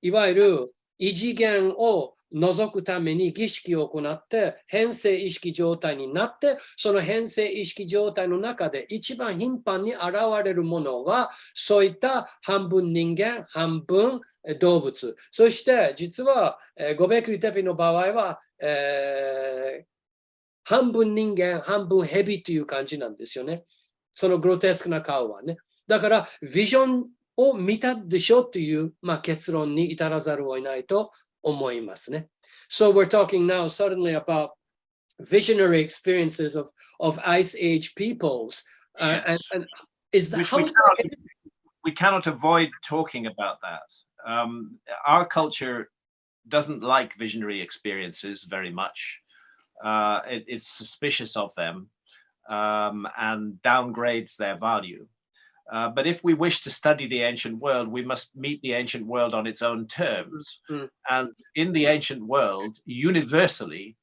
いわゆる異次元を除くために儀式を行って変性意識状態になって、その変性意識状態の中で一番頻繁に現れるものはそういった半分人間半分動物、そして実はゴベクリテピの場合は、半分人間半分ヘビという感じなんですよね。そのグロテスクな顔はね。だからビジョンを見たでしょという、結論に至らざるを得ないと思いますね。So we're talking now suddenly about visionary experiences of Ice Age peoples. And is that we cannot avoid talking about that. Our culture doesn't like visionary experiences very much. It's suspicious of them and downgrades their value. But if we wish to study the ancient world, we must meet the ancient world on its own terms. And in the ancient world, universally,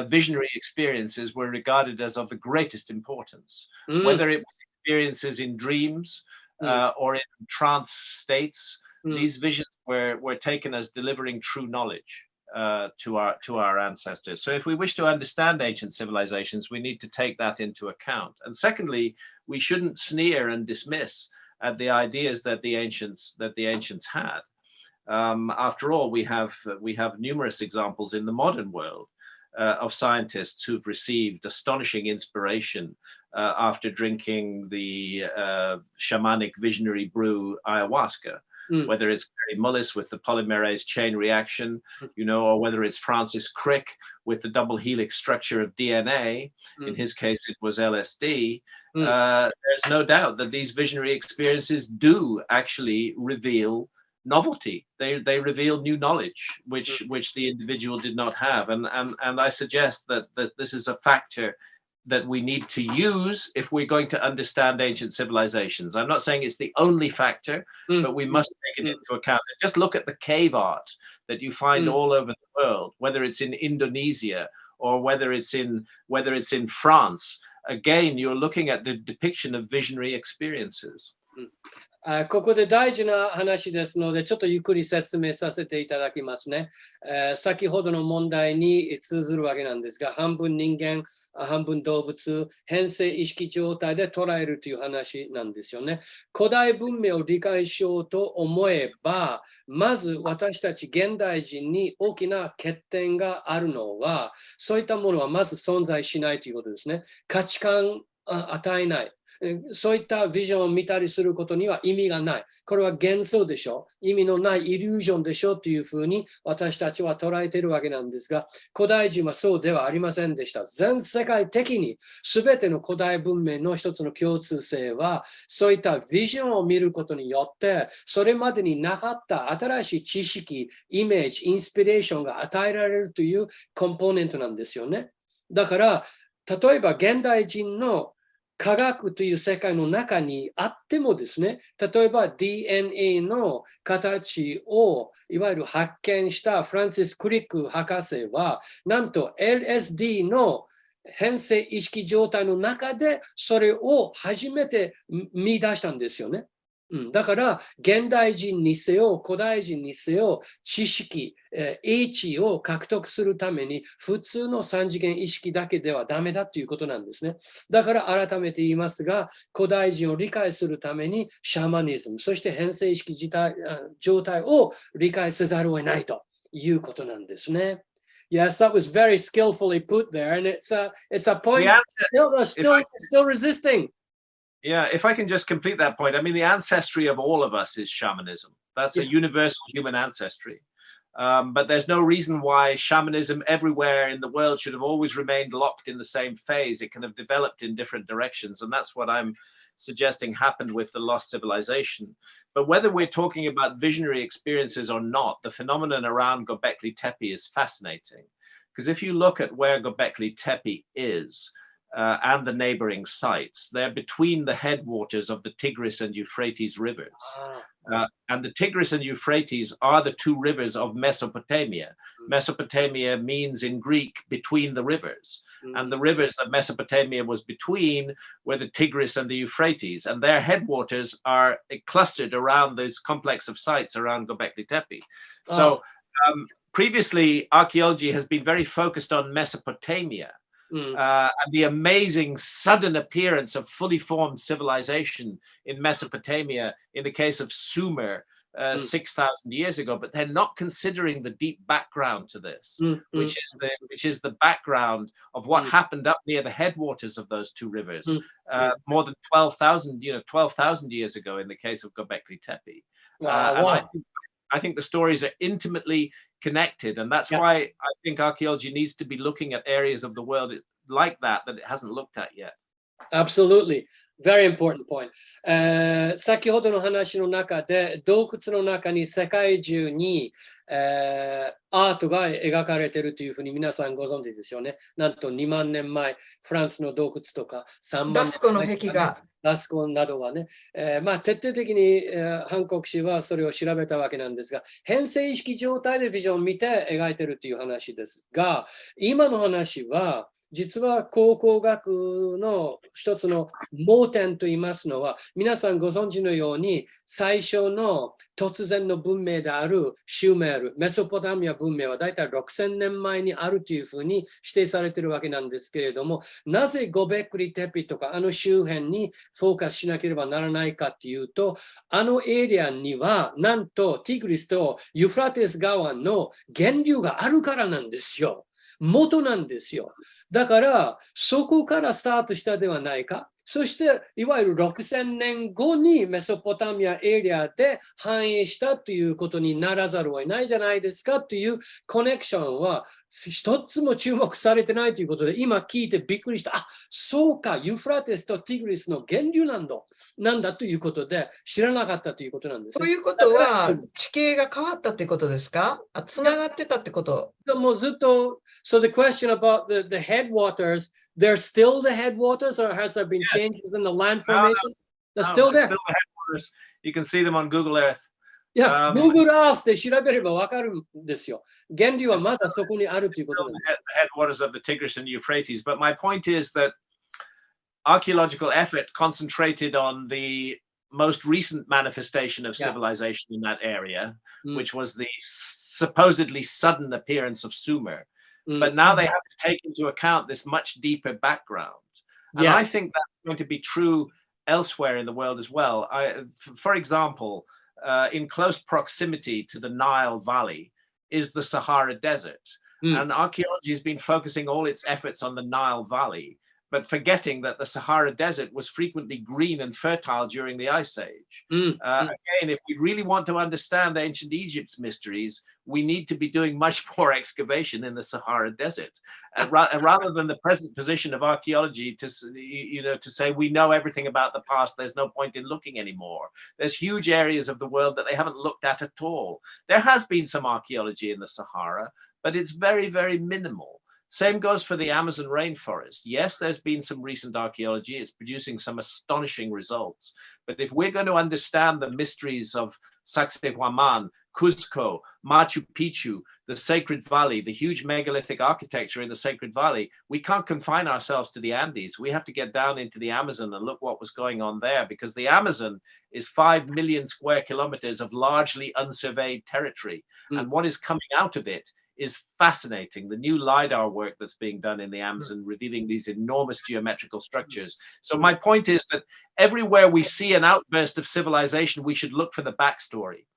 visionary experiences were regarded as of the greatest importance, whether it was experiences in dreams or in trance states. These visions were taken as delivering true knowledge. to our ancestors. So if we wish to understand ancient civilizations, we need to take that into account. And secondly, we shouldn't sneer and dismiss at the ideas that the ancients had. After all, we have numerous examples in the modern world of scientists who've received astonishing inspiration after drinking the shamanic visionary brew ayahuasca. Whether it's Gary Mullis with the polymerase chain reaction, or whether it's Francis Crick with the double helix structure of DNA. In his case, it was LSD. There's no doubt that these visionary experiences do actually reveal novelty. They reveal new knowledge, which the individual did not have. And I suggest that this is a factor that we need to use if we're going to understand ancient civilizations. I'm not saying it's the only factor, but we must take it into account. Just look at the cave art that you find all over the world, whether it's in Indonesia or whether it's in France. Again, you're looking at the depiction of visionary experiences. ここで大事な話ですので、ちょっとゆっくり説明させていただきますね。先ほどの問題に通ずるわけなんですが、半分人間、半分動物、変性意識状態で捉えるという話なんですよね。古代文明を理解しようと思えば、まず私たち現代人に大きな欠点があるのは、そういったものはまず存在しないということですね。価値観与えない。そういったビジョンを見たりすることには意味がない。これは幻想でしょ。意味のないイリュージョンでしょというふうに私たちは捉えているわけなんですが、古代人はそうではありませんでした。全世界的に全ての古代文明の一つの共通性は、そういったビジョンを見ることによって、それまでになかった新しい知識、イメージ、インスピレーションが与えられるというコンポーネントなんですよね。だから、例えば現代人の科学という世界の中にあってもですね、例えば DNA の形をいわゆる発見したフランシス・クリック博士は、なんと LSD の変性意識状態の中でそれを初めて見出したんですよね。だから現代人にせよ古代人にせよ知識、英知を獲得するために普通の三次元意識だけではダメだということなんですね。だから改めて言いますが、古代人を理解するためにシャーマニズム、そして変性意識状態を理解せざるを得ないということなんですね。Yes, that was very skillfully put there, and it's a point still resisting. Yeah, if I can just complete that point, I mean, the ancestry of all of us is shamanism. That's a universal human ancestry. But there's no reason why shamanism everywhere in the world should have always remained locked in the same phase. It can have developed in different directions. And that's what I'm suggesting happened with the lost civilization. But whether we're talking about visionary experiences or not, the phenomenon around Göbekli Tepe is fascinating. Because if you look at where Göbekli Tepe is, and the neighboring sites, they're between the headwaters of the Tigris and Euphrates rivers. And the Tigris and Euphrates are the two rivers of Mesopotamia. Mesopotamia means in Greek between the rivers. And the rivers that Mesopotamia was between were the Tigris and the Euphrates. And their headwaters are clustered around this complex of sites around Göbekli Tepe. So previously, archaeology has been very focused on Mesopotamia. And the amazing sudden appearance of fully formed civilization in Mesopotamia in the case of Sumer 6,000 years ago, but they're not considering the deep background to this, which is the background of what happened up near the headwaters of those two rivers more than 12,000 years ago in the case of Göbekli Tepe. And I think the stories are intimately connected, and that's why I think archaeology needs to be looking at areas of the world like that it hasn't looked at yet. Absolutely. Very important point. 先ほどの話の中で洞窟の中に世界中に、アートが描かれているというふうに皆さんご存知ですよね。なんと2万年前、フランスの洞窟とか3万年前、ラスコの壁画。ラスコなどはね、徹底的に、ハンコック氏はそれを調べたわけなんですが、変性意識状態でビジョンを見て描いているという話ですが、今の話は実は考古学の一つの盲点と言いますのは、皆さんご存知のように、最初の突然の文明であるシューメール、メソポタミア文明はだいたい6000年前にあるというふうに指定されているわけなんですけれども、なぜゴベクリテピとかあの周辺にフォーカスしなければならないかというと、あのエリアにはなんとティグリスとユフラテス川の源流があるからなんですよ。元なんですよ。だから、そこからスタートしたではないか。そして、いわゆる6000年後にメソポタミアエリアで繁栄したということにならざるを得ないじゃないですかというコネクションは一つも注目されてないということで、今聞いてびっくりした。あ、そうか、ユフラテスとティグリスの源流なんだということで、知らなかったということなんですね。ということは、地形が変わったってことですか？つながってたってこと？もうずっと、so the question about the headwaters, they're still the headwaters, or has there been changes in the land formation? They're still It's there. still the headwaters. You can see them on Google Earth. いや、Google Earth で調べればわかるんですよ。源流はまだそこにあるということなんです。The headwaters of the Tigris and Euphrates. But my point is that archaeological effort concentrated on the most recent manifestation of civilization in that area, which was the supposedly sudden appearance of Sumer. But now they have to take into account this much deeper background. And I think that's going to be true elsewhere in the world as well. For example, in close proximity to the Nile Valley is the Sahara Desert. And archaeology has been focusing all its efforts on the Nile Valley, but forgetting that the Sahara Desert was frequently green and fertile during the Ice Age. Again, if we really want to understand ancient Egypt's mysteries, we need to be doing much more excavation in the Sahara Desert, rather than the present position of archaeology to say we know everything about the past. There's no point in looking anymore. There's huge areas of the world that they haven't looked at all. There has been some archaeology in the Sahara, but it's very, very minimal. Same goes for the Amazon rainforest. Yes, there's been some recent archaeology. It's producing some astonishing results. But if we're going to understand the mysteries of Sacsayhuaman, Cuzco, Machu Picchu, the Sacred Valley, the huge megalithic architecture in the Sacred Valley, we can't confine ourselves to the Andes. We have to get down into the Amazon and look what was going on there, because the Amazon is 5 million square kilometers of largely unsurveyed territory. And what is coming out of it is fascinating. The new LiDAR work that's being done in the Amazon, revealing these enormous geometrical structures. So my point is that everywhere we see an outburst of civilization, we should look for the backstory.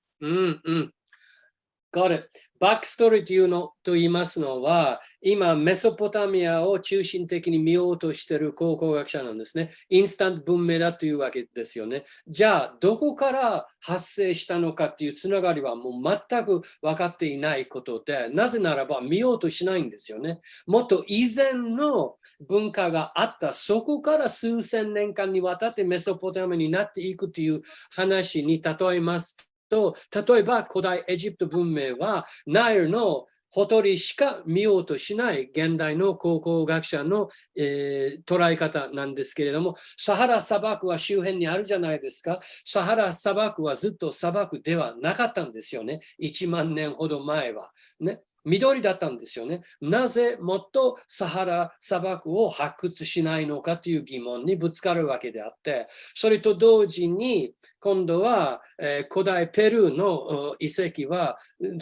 Got it. バックストーリーというのと言いますのは、今、メソポタミアを中心的に見ようとしている考古学者なんですね。インスタント文明だというわけですよね。じゃあ、どこから発生したのかっていうつながりはもう全く分かっていないことで、なぜならば見ようとしないんですよね。もっと以前の文化があった、そこから数千年間にわたってメソポタミアになっていくという話に例えますと、例えば古代エジプト文明はナイルのほとりしか見ようとしない現代の考古学者の、捉え方なんですけれども、サハラ砂漠は周辺にあるじゃないですか。サハラ砂漠はずっと砂漠ではなかったんですよね。1万年ほど前は。ね。緑だったんですよね。なぜもっとサハラ砂漠を発掘しないのかという疑問にぶつかるわけであって、それと同時に今度は、古代ペルーの遺跡は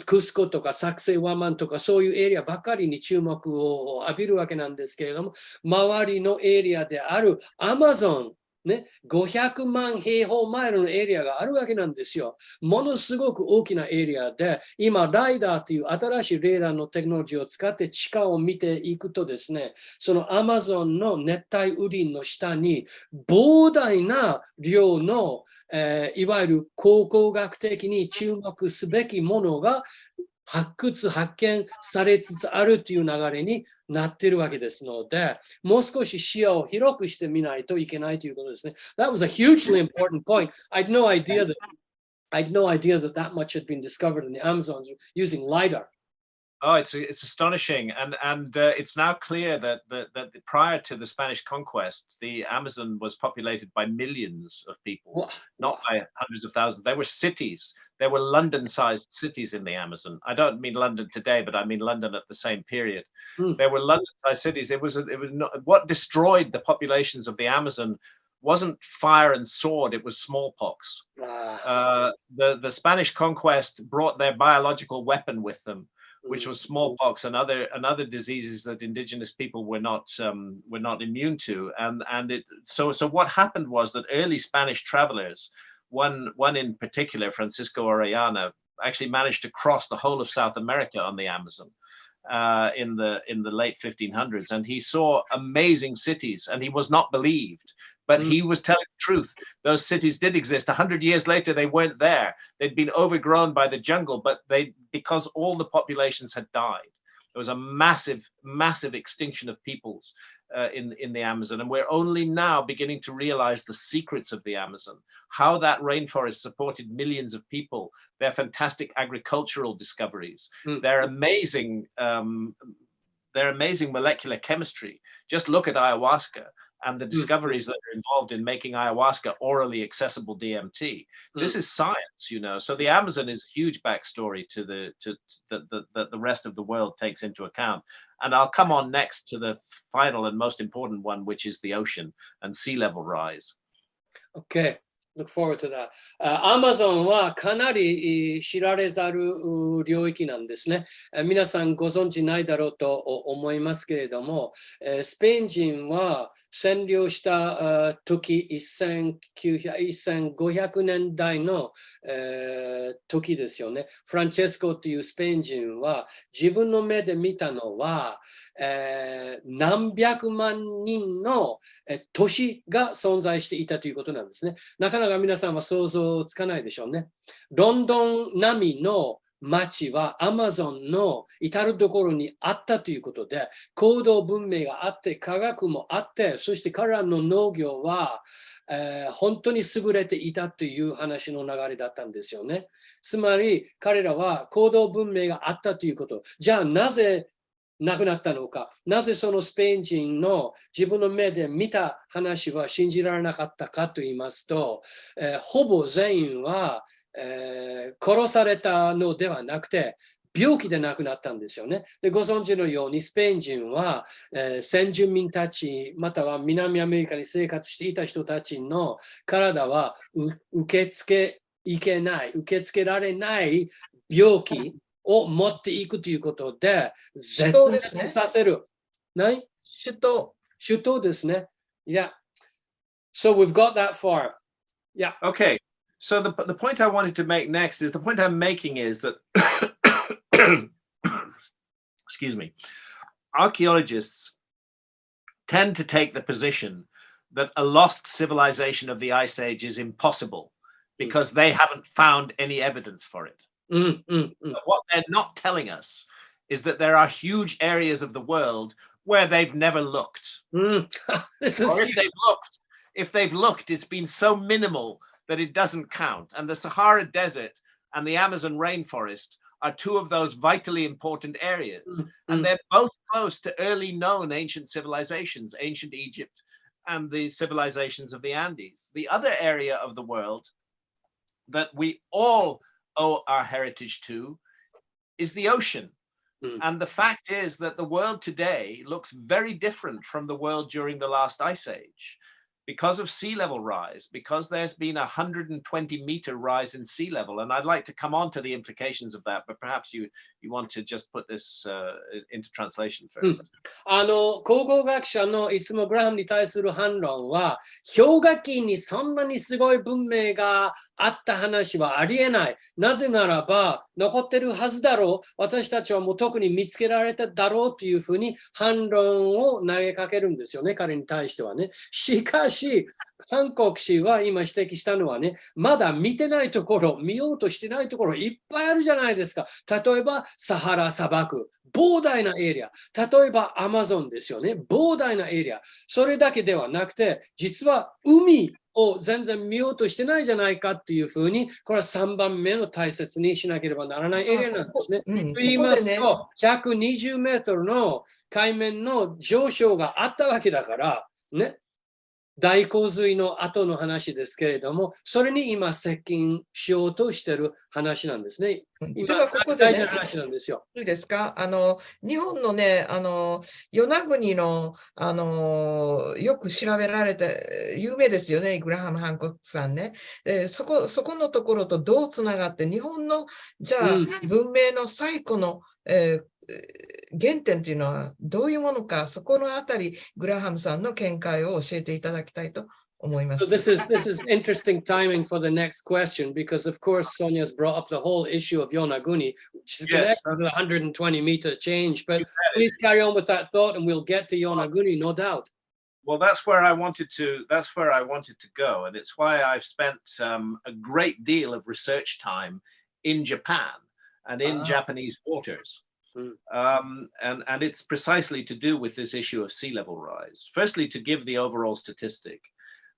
クスコとかサクセワマンとかそういうエリアばかりに注目を浴びるわけなんですけれども、周りのエリアであるアマゾンね、500万平方マイルのエリアがあるわけなんですよ。ものすごく大きなエリアで、今、ライダーという新しいレーダーのテクノロジーを使って地下を見ていくとですね、そのアマゾンの熱帯雨林の下に膨大な量の、いわゆる考古学的に注目すべきものが発見されつつあるという流れになっているわけですので、もう少し視野を広くしてみないといけないということですね。That was a hugely important point. I had no idea that that much had been discovered in the Amazon using LiDAR. Oh, it's astonishing, and it's now clear that prior to the Spanish conquest, the Amazon was populated by millions of people, not by hundreds of thousands. There were cities. There were London-sized cities in the Amazon. I don't mean London today, but I mean London at the same period. There were London-sized cities. It was not, what destroyed the populations of the Amazon wasn't fire and sword. It was smallpox. The Spanish conquest brought their biological weapon with them, which was smallpox and other diseases that indigenous people were not immune to. So what happened was that early Spanish travelers, one in particular, Francisco Orellana, actually managed to cross the whole of South America on the Amazon in the late 1500s, and he saw amazing cities, and he was not believed. But he was telling the truth. Those cities did exist. 100 years later, they weren't there. They'd been overgrown by the jungle, but because all the populations had died. There was a massive, massive extinction of peoples in the Amazon. And we're only now beginning to realize the secrets of the Amazon, how that rainforest supported millions of people, their fantastic agricultural discoveries, their amazing molecular chemistry. Just look at ayahuasca and the discoveries that are involved in making ayahuasca orally accessible DMT. This is science, you know. So the Amazon is a huge backstory to the rest of the world takes into account. And I'll come on next to the final and most important one, which is the ocean and sea level rise. Okay. Look forward to that. アマゾンはかなり知られざる領域なんですね。皆さんご存知ないだろうと思いますけれども、スペイン人は占領した時1500年代の時ですよね。フランチェスコというスペイン人は自分の目で見たのは、何百万人の都市が存在していたということなんですね。なかなか皆さんは想像つかないでしょうね。ロンドン並みの町はアマゾンの至るところにあったということで、高度文明があって、科学もあって、そして彼らの農業は、本当に優れていたという話の流れだったんですよね。つまり彼らは高度文明があったということ。じゃあなぜなくなったのか、なぜそのスペイン人の自分の目で見た話は信じられなかったかと言いますと、ほぼ全員は、殺されたのではなくて病気で亡くなったんですよね。でご存知のようにスペイン人は、先住民たちまたは南アメリカに生活していた人たちの体は受け付けられない病気を持っていくということで、絶滅させる。何？首都ですね。Yeah. So we've got that far. Yeah. Okay. So the point I wanted to make next is the point I'm making is that, excuse me, archaeologists tend to take the position that a lost civilization of the Ice Age is impossible because they haven't found any evidence for it. But what they're not telling us is that there are huge areas of the world where they've never looked. Or if they've looked, it's been so minimal that it doesn't count. And the Sahara Desert and the Amazon rainforest are two of those vitally important areas. And they're both close to early known ancient civilizations, ancient Egypt and the civilizations of the Andes. The other area of the world that we all owe our heritage to is the ocean. And the fact is that the world today looks very different from the world during the last ice age because of sea level rise, because there's been 120-meter rise in sea level. And I'd like to come on to the implications of that, but perhaps you want to just put this into translation first. 考古学者のいつもグラハムに対する反論は、氷河期にそんなにすごい文明があった話はありえない。なぜならば、残ってるはずだろう。私たちはもう特に見つけられただろうというふうに反論を投げかけるんですよね、彼に対してはね。しかし、ハンコック氏は今指摘したのはね、まだ見てないところ、見ようとしてないところいっぱいあるじゃないですか。例えばサハラ砂漠、膨大なエリア。例えばアマゾンですよね、膨大なエリア。それだけではなくて、実は海を全然見ようとしてないじゃないかっていうふうに、これは3番目の大切にしなければならないエリアなんですね。と言いますと、120メートルの海面の上昇があったわけだから、ね。大洪水の後の話ですけれども、それに今接近しようとしている話なんですね。ではここで、ね、大事な話なんですよ。いいですか？日本のね、与那国の、よく調べられて、有名ですよね、グラハム・ハンコックさんね。そこのところとどうつながって、日本の、じゃあ、文明の最古の、原点というのはどういうものか、そこのあたり、グラハムさんの見解を教えていただきたいと思います。So this is interesting timing for the next question because, of course, Sonia's brought up the whole issue of Yonaguni, which is connected to the 120-meter change. But please carry on with that thought, and we'll get to Yonaguni, no doubt. Well, that's where I wanted to. That's where I wanted to go, and it's why I've spent a great deal of research time in Japan and in Japanese waters. And it's precisely to do with this issue of sea level rise. Firstly, to give the overall statistic,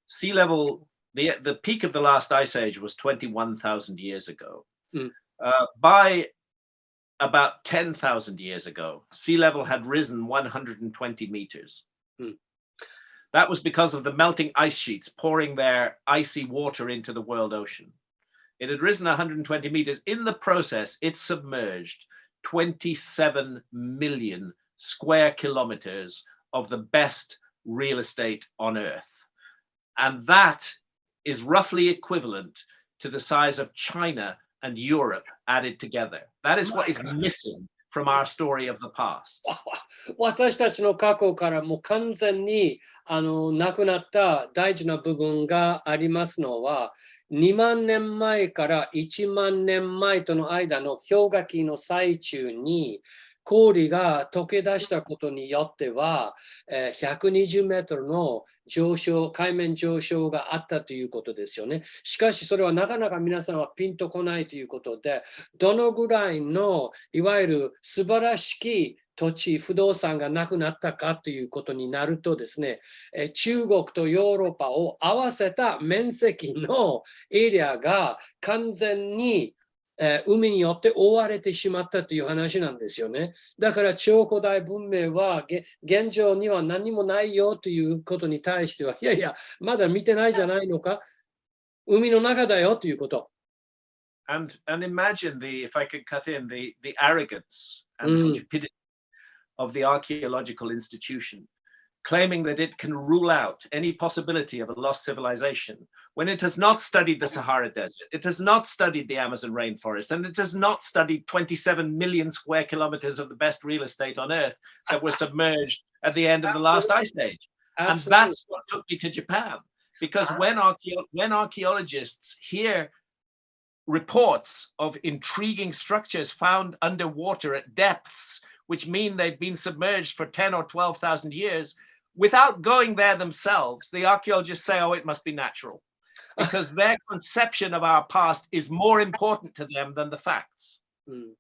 sea level, the peak of the last ice age was 21,000 years ago. By about 10,000 years ago, sea level had risen 120 meters. That was because of the melting ice sheets pouring their icy water into the world ocean. It had risen 120 meters. In the process, it submerged 27 million square kilometers of the best real estate on Earth. And that is roughly equivalent to the size of China and Europe added together. That is what is missing from our story of the past. 私たちの過去からもう完全になくなった大事な部分がありますのは、2万年前から1万年前との間の氷河期の最中に氷が溶け出したことによっては、120メートルの海面上昇があったということですよね。しかしそれはなかなか皆さんはピンとこないということで、どのぐらいのいわゆる素晴らしき土地、不動産がなくなったかということになるとですね、中国とヨーロッパを合わせた面積のエリアが完全に海によって覆われてしまったという話なんですよね。だから超古代文明は現状には何もないよということに対しては、いやいや、まだ見てないじゃないのか、海の中だよということ。And imagine if I could cut in the arrogance and the stupidity of the archaeological institution, claiming that it can rule out any possibility of a lost civilization when it has not studied the Sahara Desert, it has not studied the Amazon rainforest, and it has not studied 27 million square kilometers of the best real estate on Earth that were submerged at the end of the last ice age. And that's what took me to Japan, because when archaeologists hear reports of intriguing structures found underwater at depths, which mean they've been submerged for 10 or 12,000 years, without going there themselves, the archaeologists say, oh, it must be natural, because their conception of our past is more important to them than the facts.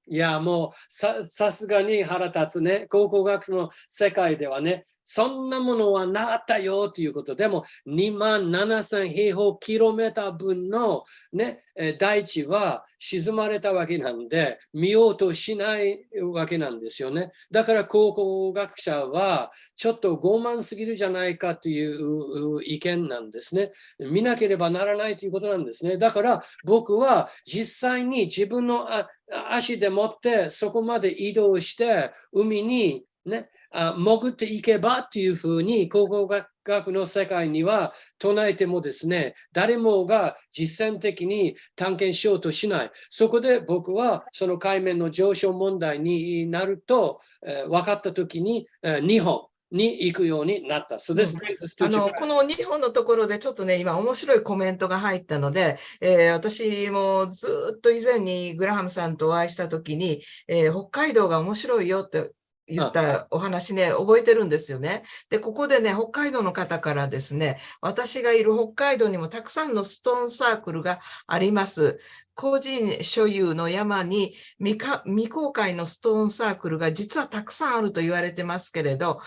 いや、もうさすがに腹立つね。考古学の世界ではね、そんなものはなかったよということでも、27,000平方キロメーター分の、ね、大地は沈まれたわけなんで、見ようとしないわけなんですよね。だから考古学者は、ちょっと傲慢すぎるじゃないかという意見なんですね。見なければならないということなんですね。だから僕は実際に自分の足でもってそこまで移動して海にね、潜っていけばというふうに考古学の世界には唱えてもですね、誰もが実践的に探検しようとしない。そこで僕はその海面の上昇問題になると、分かったときに日本に行くようになった。So this brings us to この日本のところでちょっとね、今面白いコメントが入ったので、私もずっと以前にグラハムさんとお会いしたときに、北海道が面白いよって言ったお話ね、覚えてるんですよね。で、ここでね、北海道の方からですね、私がいる北海道にもたくさんのストーンサークルがあります。個人所有の山に未公開のストーンサークルが実はたくさんあると言われてますけれど、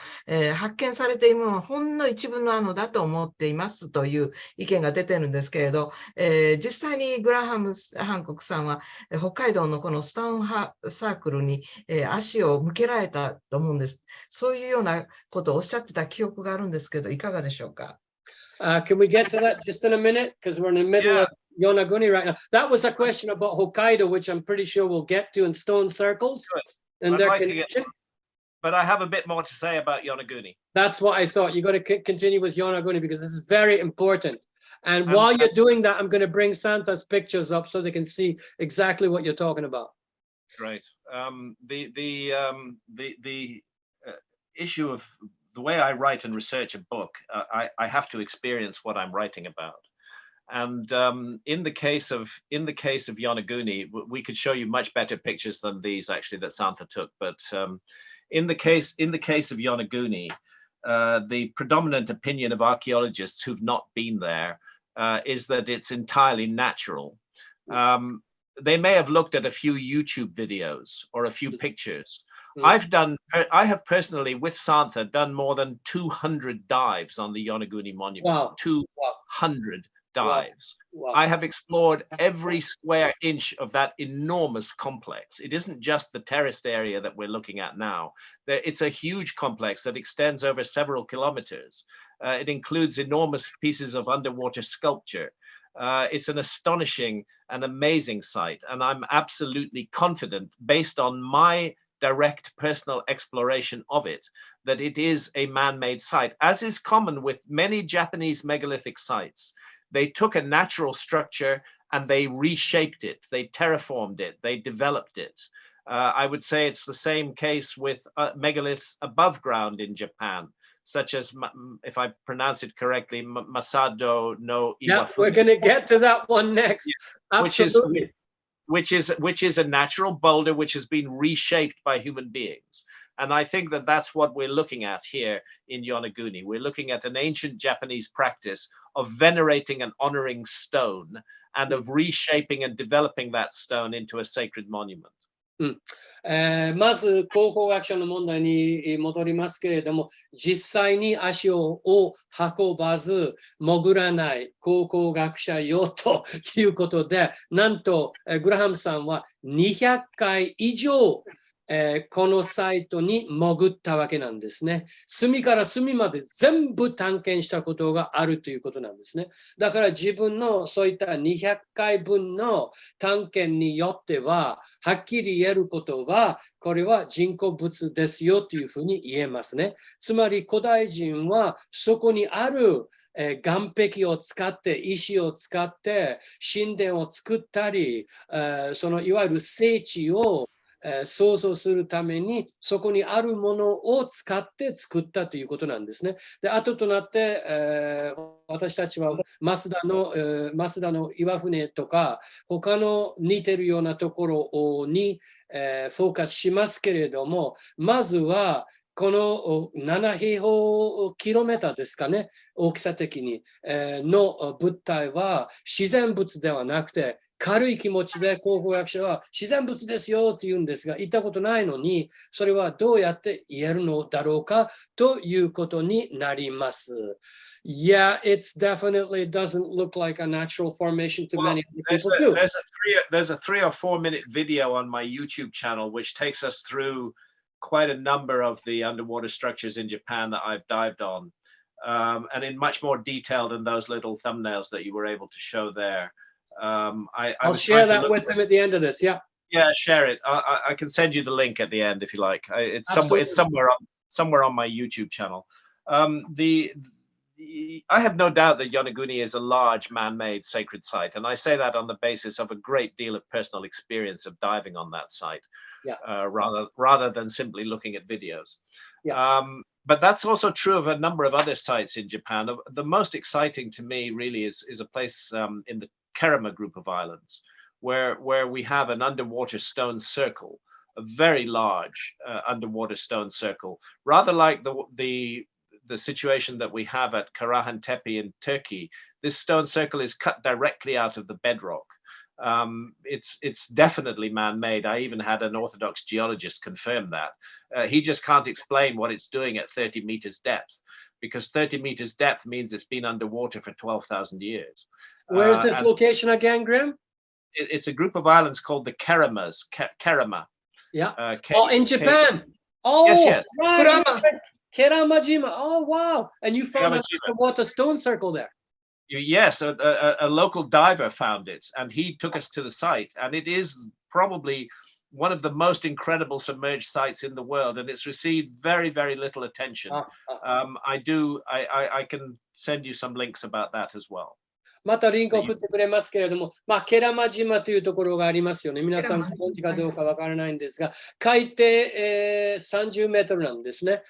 発見されているものはほんの一部なのだと思っていますという意見が出てるんですけれど、実際にグラハム・ハンコックさんは北海道のこのストーンサークルに、足を向けられたと思うんです。そういうようなことをおっしゃってた記憶があるんですけど、いかがでしょうか。Can we get to that just in a minute? Because we're in the middle of Yonaguni right now. That was a question about Hokkaido, which I'm pretty sure we'll get to in stone circles. And their connection. But I have a bit more to say about Yonaguni. That's what I thought. You got to continue with Yonaguni because this is very important. And while you're doing that, I'm going to bring Santa's pictures up so they can see exactly what you're talking about. Great. The issue of the way I write and research a book, I have to experience what I'm writing about. And in the case of Yonaguni, we could show you much better pictures than these actually that Santa took. But in the case of Yonaguni, the predominant opinion of archaeologists who've not been there is that it's entirely natural. They may have looked at a few YouTube videos or a few pictures. I have personally, with Santa, done more than 200 dives on the Yonaguni monument. Wow. 200 dives. Wow. I have explored every square inch of that enormous complex. It isn't just the terraced area that we're looking at now. It's a huge complex that extends over several kilometers. It includes enormous pieces of underwater sculpture. It's an astonishing and amazing site. And I'm absolutely confident, based on my direct personal exploration of it, that it is a man-made site, as is common with many Japanese megalithic sites. They took a natural structure and they reshaped it, they terraformed it, they developed it. I would say it's the same case with megaliths above ground in Japan, such as, if I pronounce it correctly, Masado no Iwafune. Yeah, we're going to get to that one next. Yeah, absolutely. Which is a natural boulder which has been reshaped by human beings. And I think that that's what we're looking at here in Yonaguni. We're looking at an ancient Japanese practice of venerating and honoring stone and of reshaping and developing that stone into a sacred monument. まず考古学者の問題に戻りますけれども、実際に足を運ばず潜らない考古学者よということで、なんとグラハムさんは200回以上このサイトに潜ったわけなんですね。隅から隅まで全部探検したことがあるということなんですね。だから自分のそういった200回分の探検によっては、はっきり言えることは、これは人工物ですよというふうに言えますね。つまり古代人はそこにある岸壁を使って石を使って神殿を作ったり、そのいわゆる聖地を想像するためにそこにあるものを使って作ったということなんですね。で、後となって、私たちは増田の岩船とか他の似てるようなところに、フォーカスしますけれども、まずはこの7平方キロメーターですかね、大きさ的に、の物体は自然物ではなくて軽い気持ちで考古学者は自然物ですよと言うんですが、言ったことないのに、それはどうやって言えるのだろうかということになります。Yeah, it definitely doesn't look like a natural formation to many people do. There's a 3 or 4 minute video on my YouTube channel which takes us through quite a number of the underwater structures in Japan that I've dived on, and in much more detail than those little thumbnails that you were able to show there. I'll share that with them at the end of this. Yeah. Yeah, share it. I can send you the link at the end if you like. It's somewhere on my YouTube channel. I have no doubt that Yonaguni is a large man-made sacred site, and I say that on the basis of a great deal of personal experience of diving on that site, rather than simply looking at videos. Yeah. But that's also true of a number of other sites in Japan. The most exciting to me really is a place in the Kerama group of islands, where we have an underwater stone circle, a very large underwater stone circle, rather like the situation that we have at Karahan Tepe in Turkey. This stone circle is cut directly out of the bedrock. It's definitely man-made. I even had an Orthodox geologist confirm that. He just can't explain what it's doing at 30 meters depth, because 30 meters depth means it's been underwater for 12,000 years. Where is this location again, Graham? It's a group of islands called the Keramas. Kerama. Yeah. In Japan. Yes. Right. Keramajima. Oh, wow. And you found a water stone circle there. Yes, a local diver found it, and he took us to the site, and it is probably one of the most incredible submerged sites in the world, and it's received very, very little attention. I can send you some links about that as well. またリンクを送ってくれますけれども、ケラマ島というところがありますよね。皆さんご存知かどうかわからないんですが、海底、30メートルなんですね。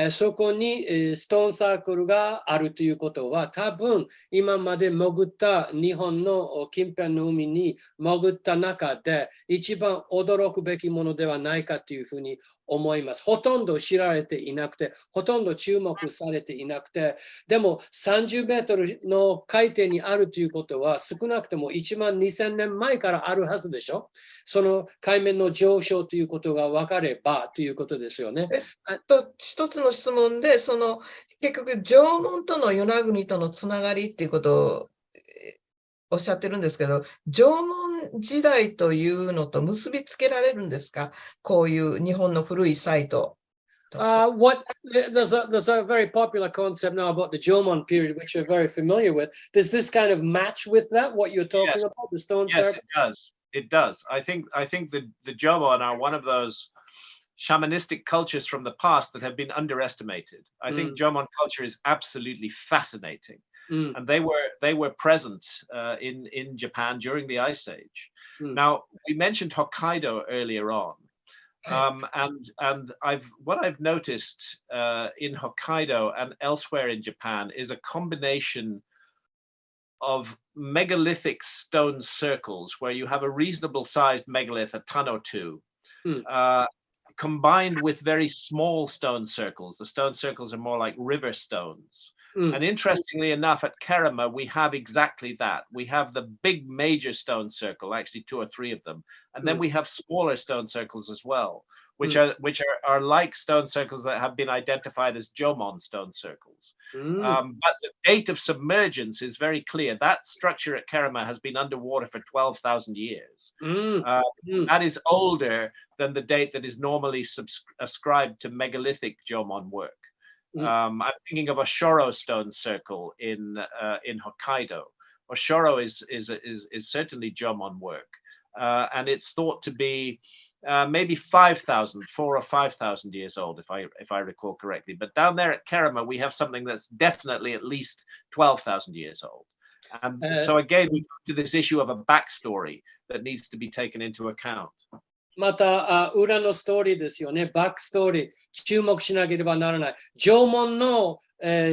そこにストーンサークルがあるということは、多分今まで潜った日本の近辺の海に潜った中で一番驚くべきものではないかというふうに思います。ほとんど知られていなくて、ほとんど注目されていなくて、でも30メートルの海底にあるということは少なくとも1万2000年前からあるはずでしょ。その海面の上昇ということが分かればということですよね。一つの質問で、結局縄文との与那国とのつながりっていうことをおっしゃってるんですけど、縄文時代というのと結びつけられるんですか？こういう日本の古いサイト。There's a very popular concept now about the Jomon period, which you're very familiar with. Does this kind of match with that? What you're talking about, the stone circle? Yes, it does. I think the Jomon are one of those shamanistic cultures from the past that have been underestimated. I think Jomon culture is absolutely fascinating, and they were present in Japan during the Ice Age. Now, we mentioned Hokkaido earlier on, and what I've noticed in Hokkaido and elsewhere in Japan is a combination of megalithic stone circles where you have a reasonable sized megalith, a ton or two, combined with very small stone circles. The stone circles are more like river stones. And interestingly enough, at Kerama, we have exactly that. We have the big major stone circle, actually 2 or 3 of them. And then we have smaller stone circles as well, which are like stone circles that have been identified as Jomon stone circles. But the date of submergence is very clear. That structure at Kerama has been underwater for 12,000 years. That is older than the date that is normally ascribed to megalithic Jomon work. I'm thinking of a Shoro stone circle in Hokkaido. Shoro is certainly Jomon work, and it's thought to be maybe 4,000 or 5,000 years old, if I recall correctly. But down there at Kerama, we have something that's definitely at least 12,000 years old. And so again, we come to this issue of a backstory that needs to be taken into account. また裏のストーリーですよね。バックストーリー、注目しなければならない。縄文の、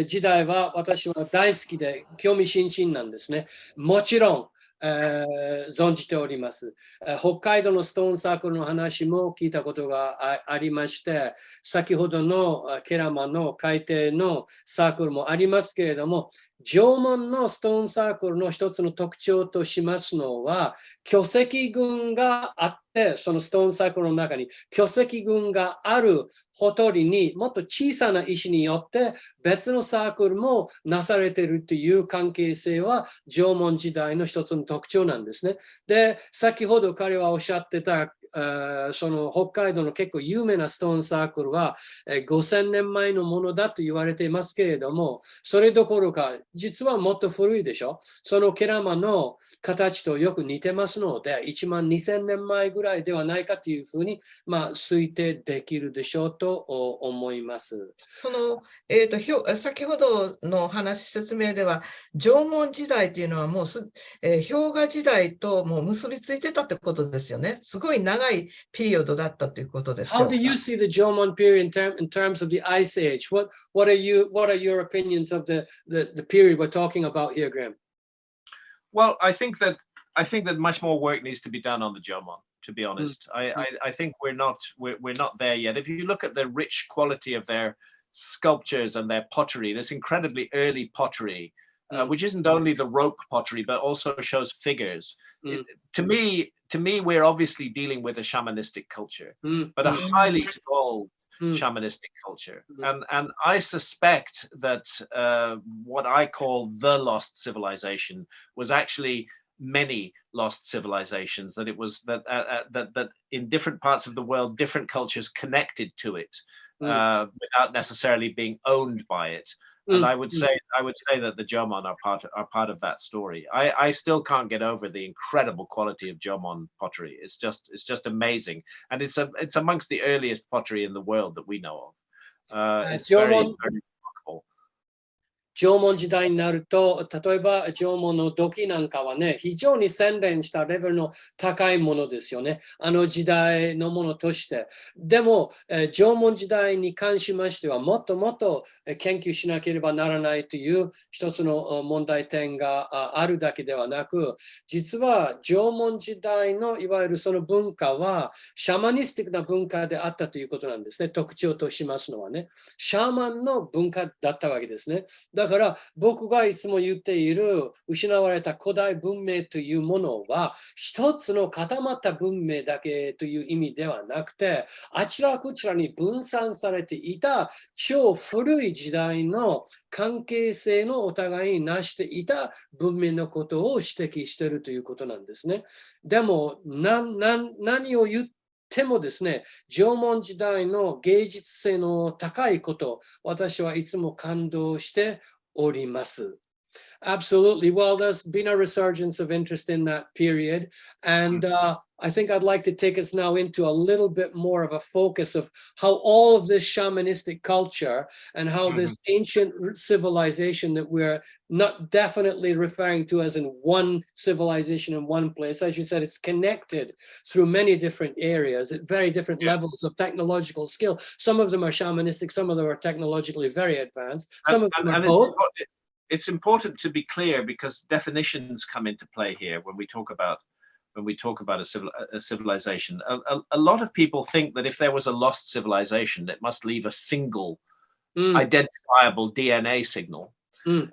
時代は私は大好きで興味津々なんですね。もちろん、存じております。北海道のストーンサークルの話も聞いたことが ありまして、先ほどのケラマの海底のサークルもありますけれども、縄文のストーンサークルの一つの特徴としますのは、巨石群があって、そのストーンサークルの中に巨石群があるほとりにもっと小さな石によって別のサークルもなされているという関係性は縄文時代の一つの特徴なんですね。で、先ほど彼はおっしゃってたその北海道の結構有名なストーンサークルは5000年前のものだと言われていますけれども、それどころか実はもっと古いでしょ。そのケラマの形とよく似てますので、1万2000年前ぐらいではないかというふうに、推定できるでしょうと思います。先ほどの説明では、縄文時代というのはもう氷河時代ともう結びついてたってことですよね。すごい長いピリオドだったということですよ。How do you see the Jomon period in terms of the Ice Age? What are your opinions of the period we're talking about here, Graham? Well, I think that much more work needs to be done on the Jomon. To be honest, I think we're not there yet. If you look at the rich quality of their sculptures and their pottery, this incredibly early pottery which isn't only the rope pottery, but also shows figures. To me, we're obviously dealing with a shamanistic culture, but a highly evolved shamanistic culture. And I suspect that what I call the lost civilization was actually many lost civilizations, that it was that in different parts of the world, different cultures connected to it without necessarily being owned by it. And I would say that the Jomon are part of that story. I still can't get over the incredible quality of Jomon pottery. It's just amazing, and it's amongst the earliest pottery in the world that we know of. It's very remarkable. 縄文時代になると、例えば縄文の土器なんかはね、非常に洗練したレベルの高いものですよね。あの時代のものとして。でも、縄文時代に関しましては、もっともっと研究しなければならないという一つの問題点があるだけではなく、実は縄文時代のいわゆるその文化は、シャマニスティックな文化であったということなんですね。特徴としますのはね。シャーマンの文化だったわけですね。だから僕がいつも言っている失われた古代文明というものは一つの固まった文明だけという意味ではなくて、あちらこちらに分散されていた超古い時代の関係性のお互いに成していた文明のことを指摘しているということなんですね。でも何を言ってでもですね、縄文時代の芸術性の高いこと、私はいつも感動しております。Absolutely. Well, there's been a resurgence of interest in that period. And I think I'd like to take us now into a little bit more of a focus of how all of this shamanistic culture and how this ancient civilization that we're not definitely referring to as in one civilization in one place. As you said, it's connected through many different areas at very different levels of technological skill. Some of them are shamanistic, some of them are technologically very advanced. Some of them are both. It's important to be clear because definitions come into play here when we talk about a civilization. A lot of people think that if there was a lost civilization, it must leave a single identifiable DNA signal. But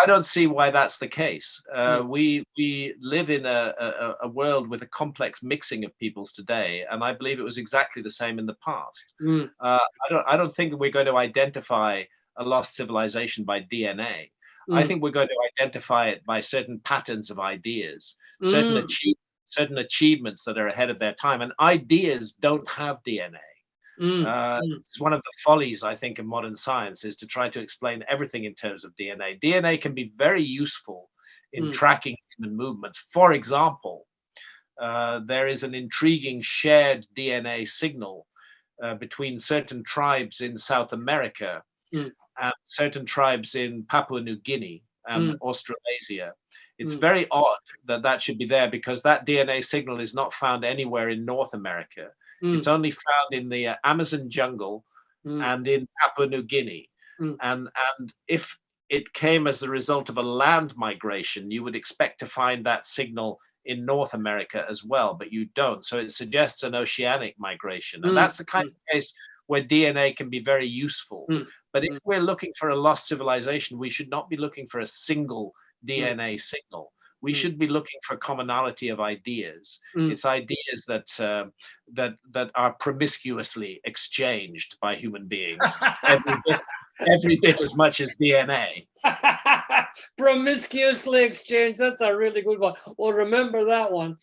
I don't see why that's the case. We live in a world with a complex mixing of peoples today, and I believe it was exactly the same in the past. I don't think that we're going to identify a lost civilization by DNA. I think we're going to identify it by certain patterns of ideas, certain achievements that are ahead of their time. And ideas don't have DNA. It's one of the follies, I think, of modern science is to try to explain everything in terms of DNA. DNA can be very useful in tracking human movements. For example, there is an intriguing shared DNA signal between certain tribes in South America and certain tribes in Papua New Guinea and Australasia. It's very odd that that should be there because that DNA signal is not found anywhere in North America. It's only found in the Amazon jungle and in Papua New Guinea. And if it came as the result of a land migration, you would expect to find that signal in North America as well, but you don't. So it suggests an oceanic migration. And that's the kind of case where DNA can be very useful. But if we're looking for a lost civilization, we should not be looking for a single DNA signal. We should be looking for commonality of ideas. It's ideas that are promiscuously exchanged by human beings, every bit as much as DNA. Promiscuously exchanged. That's a really good one. Well, remember that one.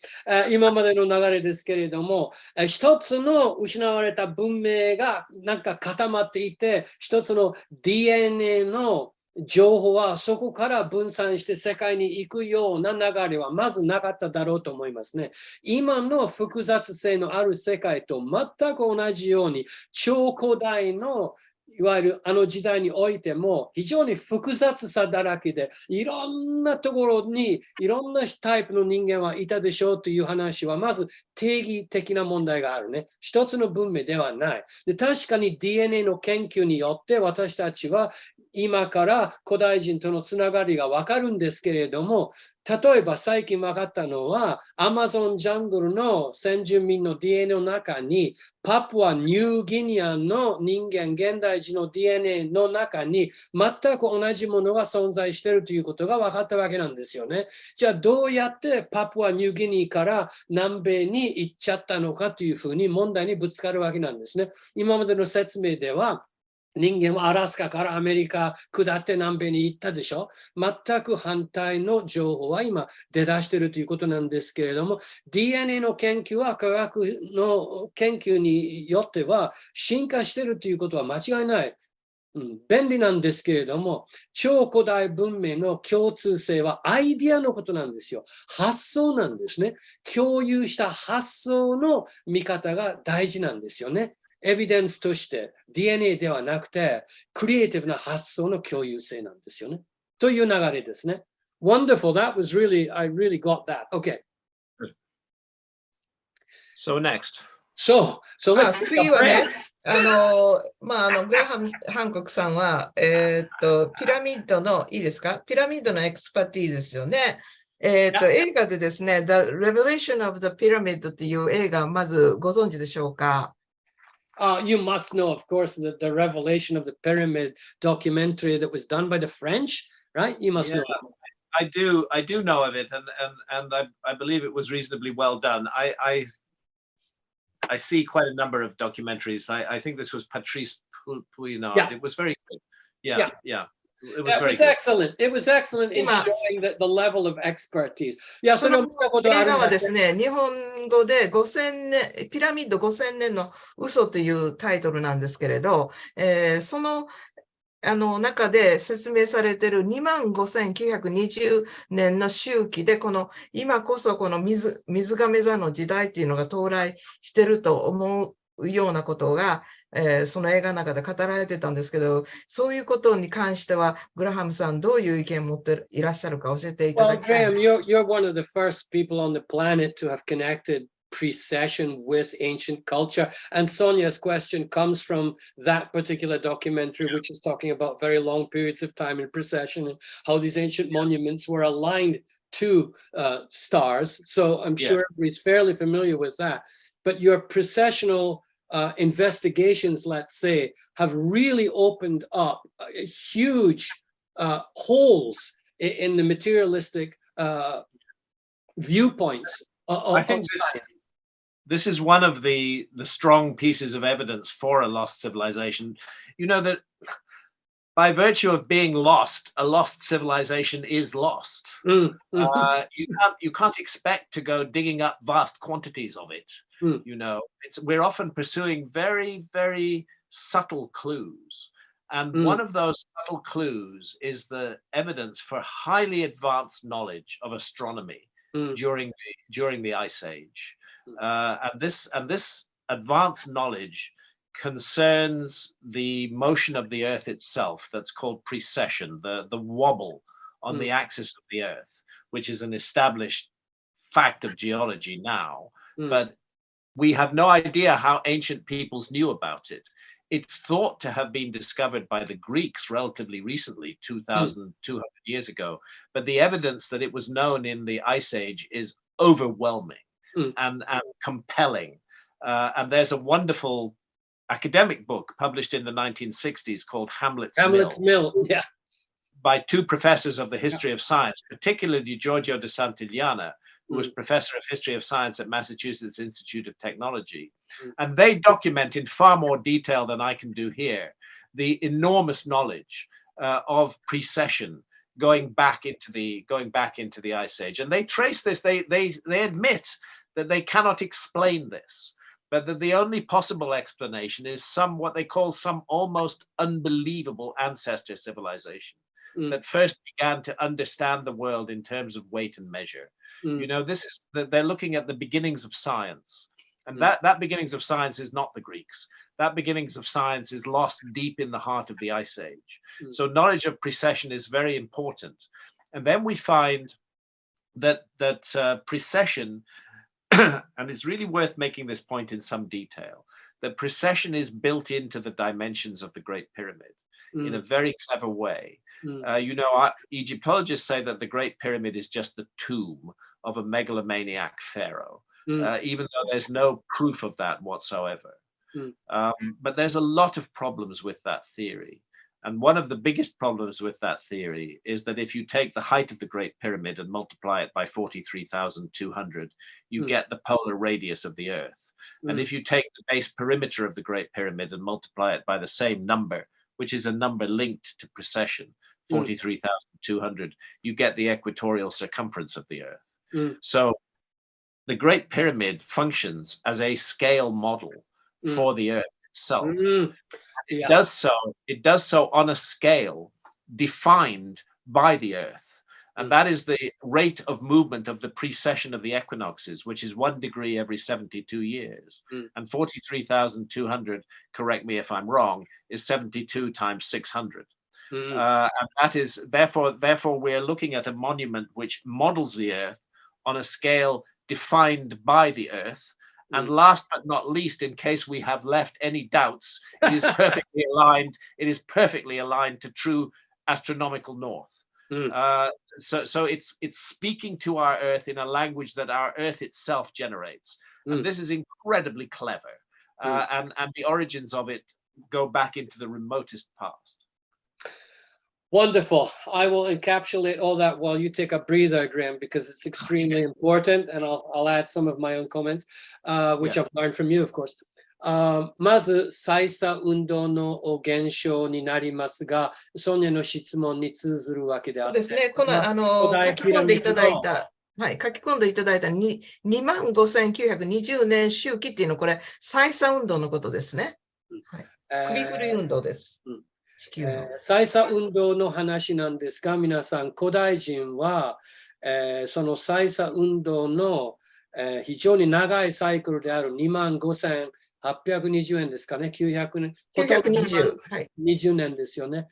今までの流れですけれども、一つの失われた文明がなんか固まっていて、一つの DNA の情報はそこから分散して世界に行くような流れはまずなかっただろうと思いますね。今の複雑性のある世界と全く同じように超古代のいわゆるあの時代においても非常に複雑さだらけでいろんなところにいろんなタイプの人間はいたでしょうという話はまず定義的な問題があるね。一つの文明ではない。で確かに DNA の研究によって私たちは今から古代人とのつながりがわかるんですけれども、例えば最近分かったのは、アマゾンジャングルの先住民の DNA の中に、パプアニューギニアの人間、現代人の DNA の中に、全く同じものが存在しているということが分かったわけなんですよね。じゃあ、どうやってパプアニューギニアから南米に行っちゃったのかというふうに問題にぶつかるわけなんですね。今までの説明では、人間はアラスカからアメリカ下って南米に行ったでしょ。全く反対の情報は今出だしているということなんですけれども、DNA の研究は科学の研究によっては進化しているということは間違いない。便利なんですけれども、超古代文明の共通性はアイディアのことなんですよ。発想なんですね。共有した発想の見方が大事なんですよね。エビデンスとして DNA ではなくて、クリエイティブな発想の共有性なんですよね。という流れですね。Wonderful. That was really, I really got that. Okay. So next. So let's take 次 a は break. ね、グラハム・ハンコックさんは、ピラミッドの、いいですか？ピラミッドのエクスパティーですよね。映画でですね、The Revelation of the Pyramid っていう映画、まずご存知でしょうか？You must know, of course, the revelation of the pyramid documentary that was done by the French, right? You must know that. I do know of it, and I believe it was reasonably well done. I see quite a number of documentaries. I think this was Patrice Pouinard. Yeah. It was very good. Yeah. It was It very was good. excellent. It was excellent in showing the level of expertise. いや、その見たことあ映画るんだけどはですね、日本語で5000年、ピラミッド5000年の嘘というタイトルなんですけれど、その中で説明されている25,920年の周期で、今こそこの水亀座の時代っていうのが到来してると思うようなことが、その映画の中で語られてたんですけど、そういうことに関しては、グラハムさん、どういう意見を持っていらっしゃるか教えていただ Well, きたい。Graham, you're one of the first people on the planet to have connected precession with ancient culture. And Sonia's question comes from that particular documentary, which is talking about very long periods of time in precession and how these ancient monuments were aligned to stars. So I'm sure he's fairly familiar with that. But your precessional investigations, let's say, have really opened up huge holes in the materialistic viewpoints. I think this is one of the strong pieces of evidence for a lost civilization. You know that by virtue of being lost, a lost civilization is lost. You can't expect to go digging up vast quantities of it. You know, we're often pursuing very, very subtle clues. And one of those subtle clues is the evidence for highly advanced knowledge of astronomy during the Ice Age. And this advanced knowledge concerns the motion of the Earth itself. That's called precession, the wobble on the axis of the Earth, which is an established fact of geology now. But we have no idea how ancient peoples knew about it. It's thought to have been discovered by the Greeks relatively recently, 2,200 years ago. But the evidence that it was known in the Ice Age is overwhelming and compelling. And there's a wonderful academic book published in the 1960s called Hamlet's Mill. Yeah. By two professors of the history of science, particularly Giorgio de Santillana, who was professor of history of science at Massachusetts Institute of Technology. And they document in far more detail than I can do here the enormous knowledge of precession going back into the Ice Age. And they trace this, they admit that they cannot explain this, but that the only possible explanation is what they call some almost unbelievable ancestor civilization that first began to understand the world in terms of weight and measure. You know, they're looking at the beginnings of science, and that beginnings of science is not the Greeks. That beginnings of science is lost deep in the heart of the Ice Age. So knowledge of precession is very important. And then we find that precession, and it's really worth making this point in some detail, that precession is built into the dimensions of the Great Pyramid. in a very clever way. You know, Egyptologists say that the Great Pyramid is just the tomb of a megalomaniac pharaoh, even though there's no proof of that whatsoever. But there's a lot of problems with that theory. And one of the biggest problems with that theory is that if you take the height of the Great Pyramid and multiply it by 43,200, you get the polar radius of the Earth. And if you take the base perimeter of the Great Pyramid and multiply it by the same number, which is a number linked to precession, 43,200, you get the equatorial circumference of the Earth. So the Great Pyramid functions as a scale model for the Earth itself. It does so on a scale defined by the Earth. And that is the rate of movement of the precession of the equinoxes, which is 1 degree every 72 years. And 43,200, correct me if I'm wrong, is 72 times 600. And that is, therefore, we're looking at a monument which models the Earth on a scale defined by the Earth. And last but not least, in case we have left any doubts, it is perfectly aligned. It is perfectly aligned to true astronomical north. So it's speaking to our Earth in a language that our Earth itself generates, and this is incredibly clever. And the origins of it go back into the remotest past. Wonderful. I will encapsulate all that while you take a breather, Graham, because it's extremely important, and I'll add some of my own comments, which I've learned from you, of course. まず、再差運動の現象になりますが、ソニアの質問に通ずるわけであって。そうですね、この書き込んでいただいた、はい、書き込んでいただいた25,920年周期っていうのは、これ、再差運動のことですね。はい、クリフリ運動です。再差運動の話なんですが、皆さん、古代人は、その再差運動の、非常に長いサイクルである25,820円ですかね、900年、20年ですよね。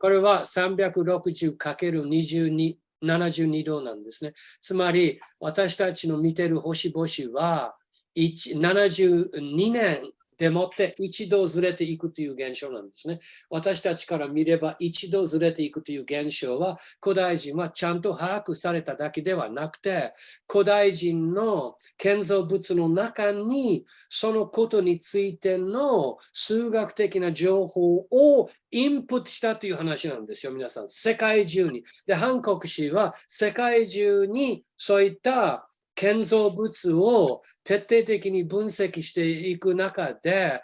これは 360×72 度なんですね。つまり、私たちの見てる星々は72年でもって一度ずれていくという現象なんですね。私たちから見れば一度ずれていくという現象は古代人はちゃんと把握されただけではなくて、古代人の建造物の中にそのことについての数学的な情報をインプットしたという話なんですよ、皆さん。世界中に。で、ハンコック氏は世界中にそういった建造物を徹底的に分析していく中で、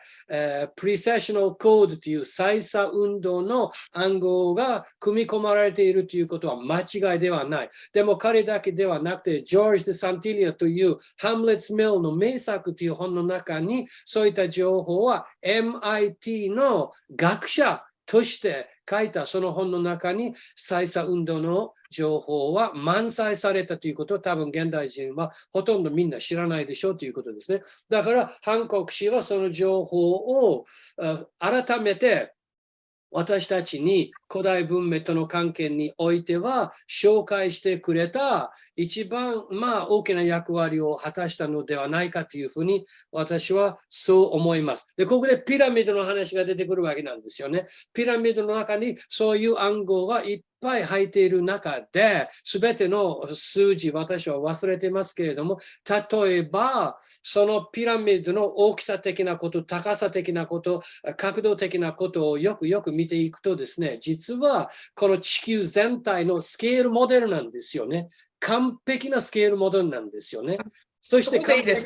プリセッショナルコードという再差運動の暗号が組み込まれているということは間違いではない。でも彼だけではなくて、ジョージ・デ・サンティリアというハムレッツ・ミルの名作という本の中に、そういった情報は MIT の学者として書いたその本の中に再差運動の情報は満載されたということを多分現代人はほとんどみんな知らないでしょうということですね。だからハンコック氏はその情報を改めて私たちに古代文明との関係においては紹介してくれた一番大きな役割を果たしたのではないかというふうに私はそう思います。で、ここでピラミッドの話が出てくるわけなんですよね。ピラミッドの中にそういう暗号がいっぱい入っている中で、すべての数字、私は忘れてますけれども、例えば、そのピラミッドの大きさ的なこと、高さ的なこと、角度的なことをよくよく見ていくとですね、実はこの地球全体のスケールモデルなんですよね。完璧なスケールモデルなんですよね。そして完璧に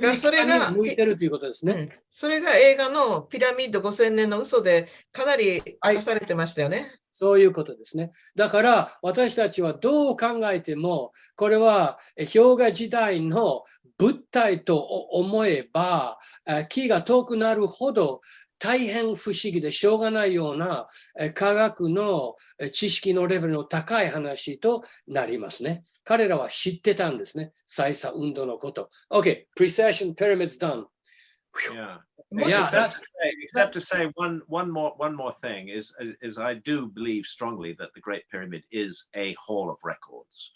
向いてるということですね。それが映画のピラミッド5000年の嘘でかなり明かされてましたよね。そういうことですね。だから私たちはどう考えても、これは氷河時代の物体と思えば、気が遠くなるほど大変不思議でしょうがないような科学の知識のレベルの高い話となりますね。彼らは知ってたんですね。再差運動のこと。Okay, precession pyramids done. Yeah. Yeah. Except to say one more thing is I do believe strongly that the Great Pyramid is a hall of records.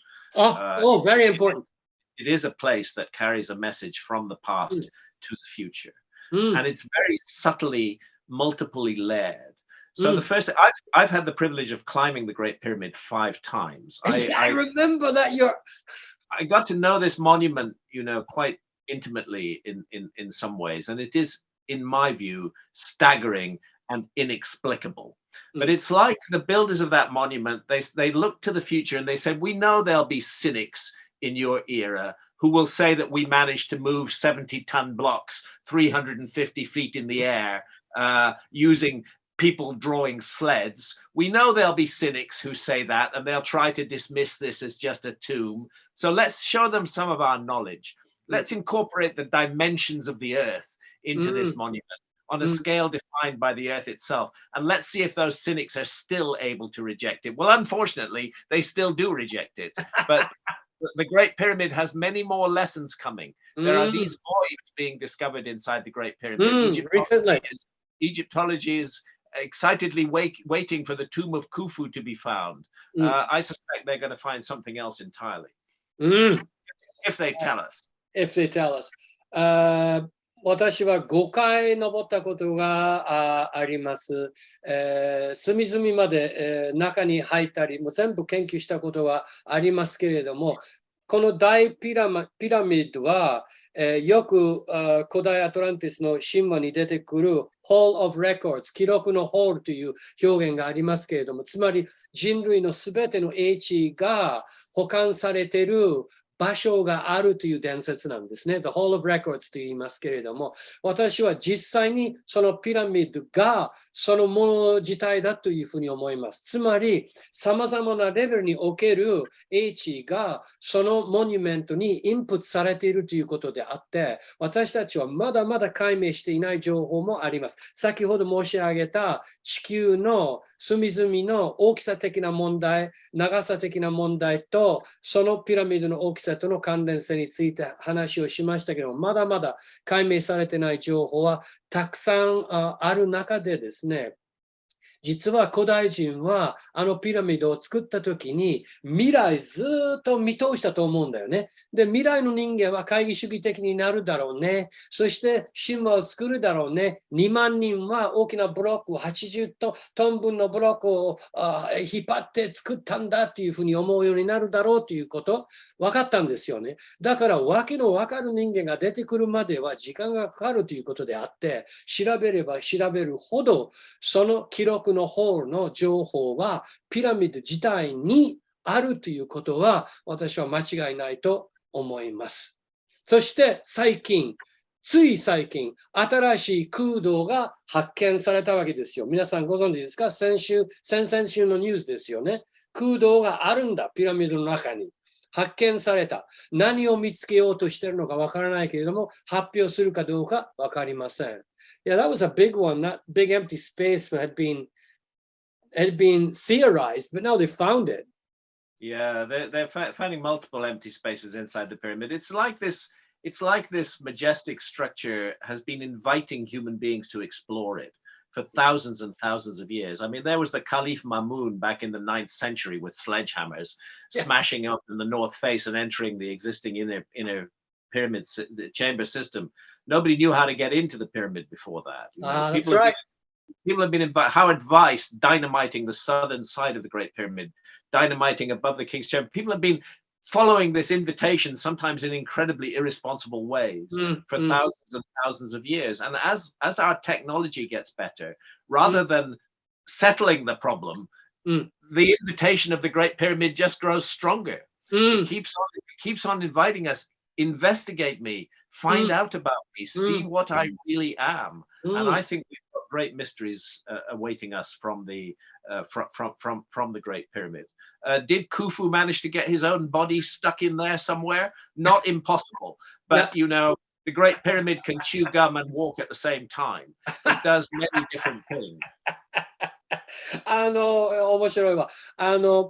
Very important. It is a place that carries a message from the past to the future. And it's very subtly, multiply layered. So the first, I've had the privilege of climbing the Great Pyramid 5 times. I remember that I got to know this monument, quite intimately in some ways, and it is, in my view, staggering and inexplicable. But it's like the builders of that monument, they look to the future and they said, we know there'll be cynics in your era who will say that we managed to move 70-ton blocks 350 feet in the air using people drawing sleds. We know there'll be cynics who say that, and they'll try to dismiss this as just a tomb. So let's show them some of our knowledge. Let's incorporate the dimensions of the earth into this monument on a scale defined by the earth itself. And let's see if those cynics are still able to reject it. Well, unfortunately, they still do reject it. But the Great Pyramid has many more lessons coming. There are these voids being discovered inside the Great Pyramid. Egyptology is excitedly waiting for the tomb of Khufu to be found. I suspect they're going to find something else entirely. If they tell us. If they tell us. 私は5回登ったことがあります。隅々まで、中に入ったり、もう全部研究したことはありますけれども、この大ピラミッドは、よく古代アトランティスの神話に出てくる Hall of Records、記録のホールという表現がありますけれども、つまり人類のすべての英知が保管されている場所があるという伝説なんですね。The Hall of Recordsと言いますけれども、私は実際にそのピラミッドがそのもの自体だというふうに思います。つまり、様々なレベルにおける英知がそのモニュメントにインプットされているということであって、私たちはまだまだ解明していない情報もあります。先ほど申し上げた地球の隅々の大きさ的な問題、長さ的な問題と、そのピラミッドの大きさとの関連性について話をしましたけど、まだまだ解明されていない情報はたくさんある中でですね、実は古代人はあのピラミッドを作った時に未来ずっと見通したと思うんだよね。で、未来の人間は懐疑主義的になるだろうね。そして神話を作るだろうね。2万人は大きなブロックを80トン分のブロックを引っ張って作ったんだというふうに思うようになるだろうということ分かったんですよね。だから訳の分かる人間が出てくるまでは時間がかかるということであって、調べれば調べるほどその記録のホールの情報はピラミッド自体にあるということは私は間違いないと思います。そしてつい最近、新しい空洞が発見されたわけですよ。皆さんご存知ですか？先々週のニュースですよね。空洞があるんだ、ピラミッドの中に。発見された。何を見つけようとしているのかわからないけれども、発表するかどうかわかりません。Yeah, that was a big one. That big empty space had been theorized, but now they found it. Yeah, they're finding multiple empty spaces inside the pyramid. It's like this majestic structure has been inviting human beings to explore it for thousands and thousands of years. I mean, there was the Caliph Mamun back in the 9th century with sledgehammers, smashing up in the north face and entering the existing inner pyramid chamber system. Nobody knew how to get into the pyramid before that. That's right. People have been Howard Weiss dynamiting the southern side of the Great Pyramid, dynamiting above the King's Chamber. People have been following this invitation, sometimes in incredibly irresponsible ways, for thousands and thousands of years. And as our technology gets better, rather than settling the problem, the invitation of the Great Pyramid just grows stronger. It keeps on inviting us. Investigate me, find out about me, see what I really am. And I think we've got great mysteries awaiting us from the Great Pyramid. Did Khufu manage to get his own body stuck in there somewhere? Not impossible, but the Great Pyramid can chew gum and walk at the same time. It does many different things. 面白いわ。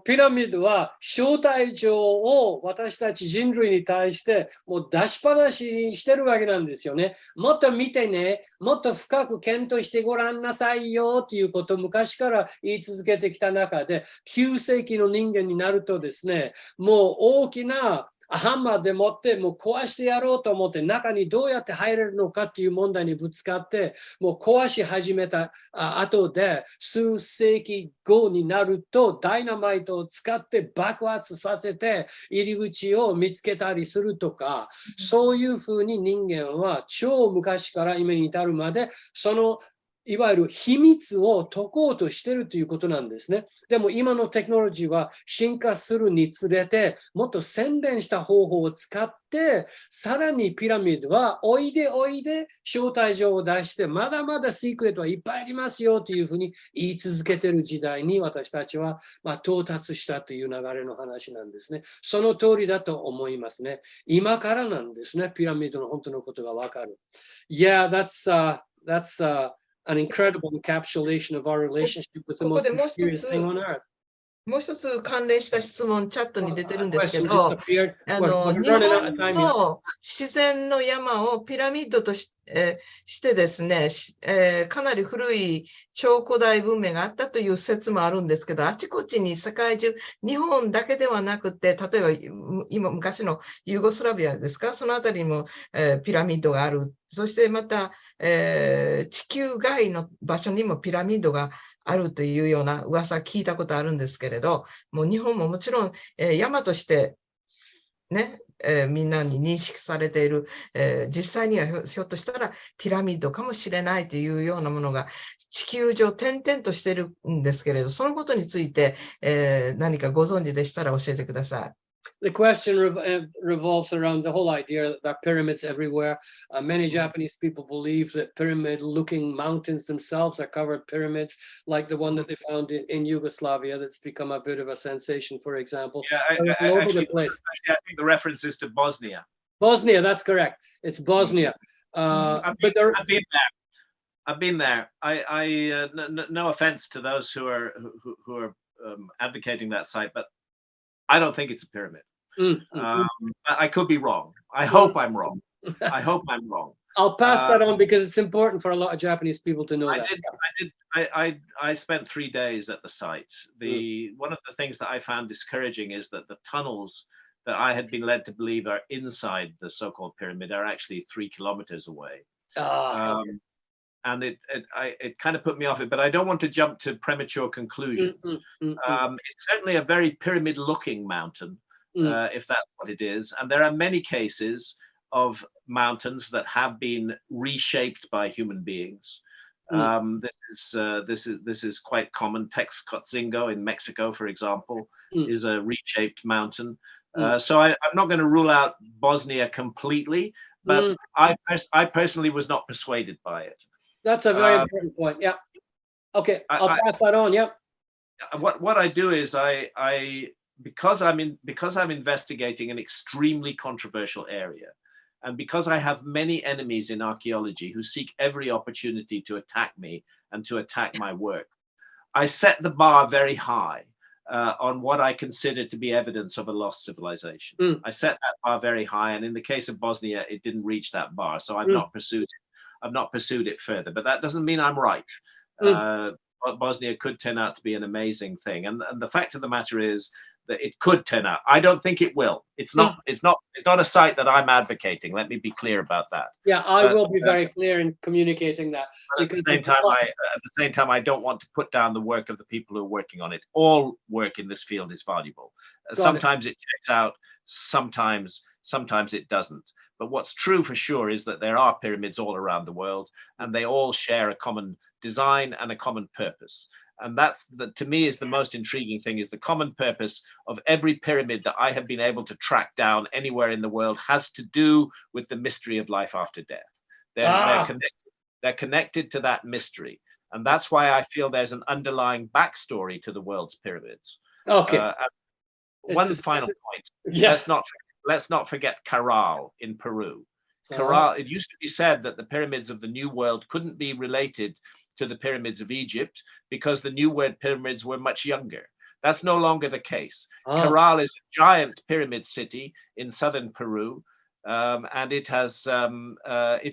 ピラミッドは招待状を私たち人類に対してもう出しっぱなしにしてるわけなんですよね。もっと見てね、もっと深く検討してごらんなさいよということを昔から言い続けてきた中で、9世紀の人間になるとですね、もう大きなハンマーでもってもう壊してやろうと思って中にどうやって入れるのかっていう問題にぶつかってもう壊し始めた後で数世紀後になるとダイナマイトを使って爆発させて入り口を見つけたりするとか、そういうふうに人間は超昔から今に至るまでそのいわゆる秘密を解こうとしているということなんですね。でも今のテクノロジーは進化するにつれてもっと洗練した方法を使ってさらにピラミッドはおいでおいで招待状を出してまだまだシークレットはいっぱいありますよというふうに言い続けている時代に私たちは到達したという流れの話なんですね。その通りだと思いますね。今からなんですね。ピラミッドの本当のことがわかる。Yeah, that's an incredible encapsulation of our relationship with the ここ most でもう一 mysterious つ thing on earth. もう一つ関連した質問、チャットに出てるんですけ Question ど、 just appeared. We're 日 running out of 本 time here. の自然の山をピラミッドとしてですね、かなり古い超古代文明があったという説もあるんですけど、あちこちに世界中、日本だけではなくて、例えば昔のユーゴスラビアですか、そのあたりにも、ピラミッドがある。そしてまた、地球外の場所にもピラミッドがあるというような噂聞いたことあるんですけれど、もう日本ももちろん、山としてね、みんなに認識されている、実際にはひょっとしたらピラミッドかもしれないというようなものが地球上点々としているんですけれど、そのことについて、何かご存知でしたら教えてください。The question revolves around the whole idea that there are pyramids everywhere. Many Japanese people believe that pyramid-looking mountains themselves are covered pyramids, like the one that they found in Yugoslavia that's become a bit of a sensation, for example. Yeah, All over the place. I think the reference is to Bosnia. Bosnia, that's correct. It's Bosnia. I've been there. I've been there. No offense to those who are advocating that site, but I don't think it's a pyramid. I could be wrong. I hope I'm wrong. I hope I'm wrong. I'll pass that on because it's important for a lot of Japanese people to know that. I spent 3 days at the site. One of the things that I found discouraging is that the tunnels that I had been led to believe are inside the so-called pyramid are actually 3 kilometers away. Okay. And it kind of put me off it, but I don't want to jump to premature conclusions. It's certainly a very pyramid-looking mountain, if that's what it is. And there are many cases of mountains that have been reshaped by human beings. This is quite common. Texcoatzingo in Mexico, for example, is a reshaped mountain. So I'm not going to rule out Bosnia completely, but I personally was not persuaded by it. That's a very important point. Yeah. Okay, I'll pass that on. Yeah. What I do is because I'm investigating an extremely controversial area, and because I have many enemies in archaeology who seek every opportunity to attack me and to attack my work, I set the bar very high on what I consider to be evidence of a lost civilization. I set that bar very high, and in the case of Bosnia, it didn't reach that bar, so I've not pursued it. I've not pursued it further, but that doesn't mean I'm right. Bosnia could turn out to be an amazing thing, and the fact of the matter is that it could turn out. I don't think it will. It's not a site that I'm advocating. Let me be clear about that. Yeah, I will be very clear in communicating that. Because at the same time, I don't want to put down the work of the people who are working on it. All work in this field is valuable. Sometimes it checks out. Sometimes it doesn't. But what's true for sure is that there are pyramids all around the world, and they all share a common design and a common purpose. And to me is the most intriguing thing, is the common purpose of every pyramid that I have been able to track down anywhere in the world has to do with the mystery of life after death. They're connected to that mystery. And that's why I feel there's an underlying backstory to the world's pyramids. Okay. One final point. Yeah. Let's not forget Caral in Peru. Caral, it used to be said that the pyramids of the New World couldn't be related to the pyramids of Egypt because the New World pyramids were much younger. That's no longer the case. Caral is a giant pyramid city in southern Peru, and it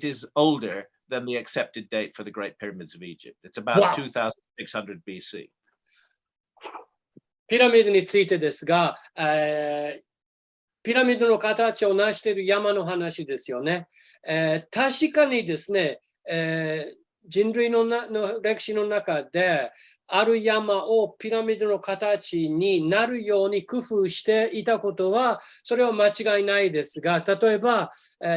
is older than the accepted date for the Great Pyramids of Egypt. It's about 2600 BC. ピラミッドについてですが、ピラミッドの形を成している山の話ですよね。確かにですね、人類の歴史の中で、ある山をピラミッドの形になるように工夫していたことは、それは間違いないですが、例えば、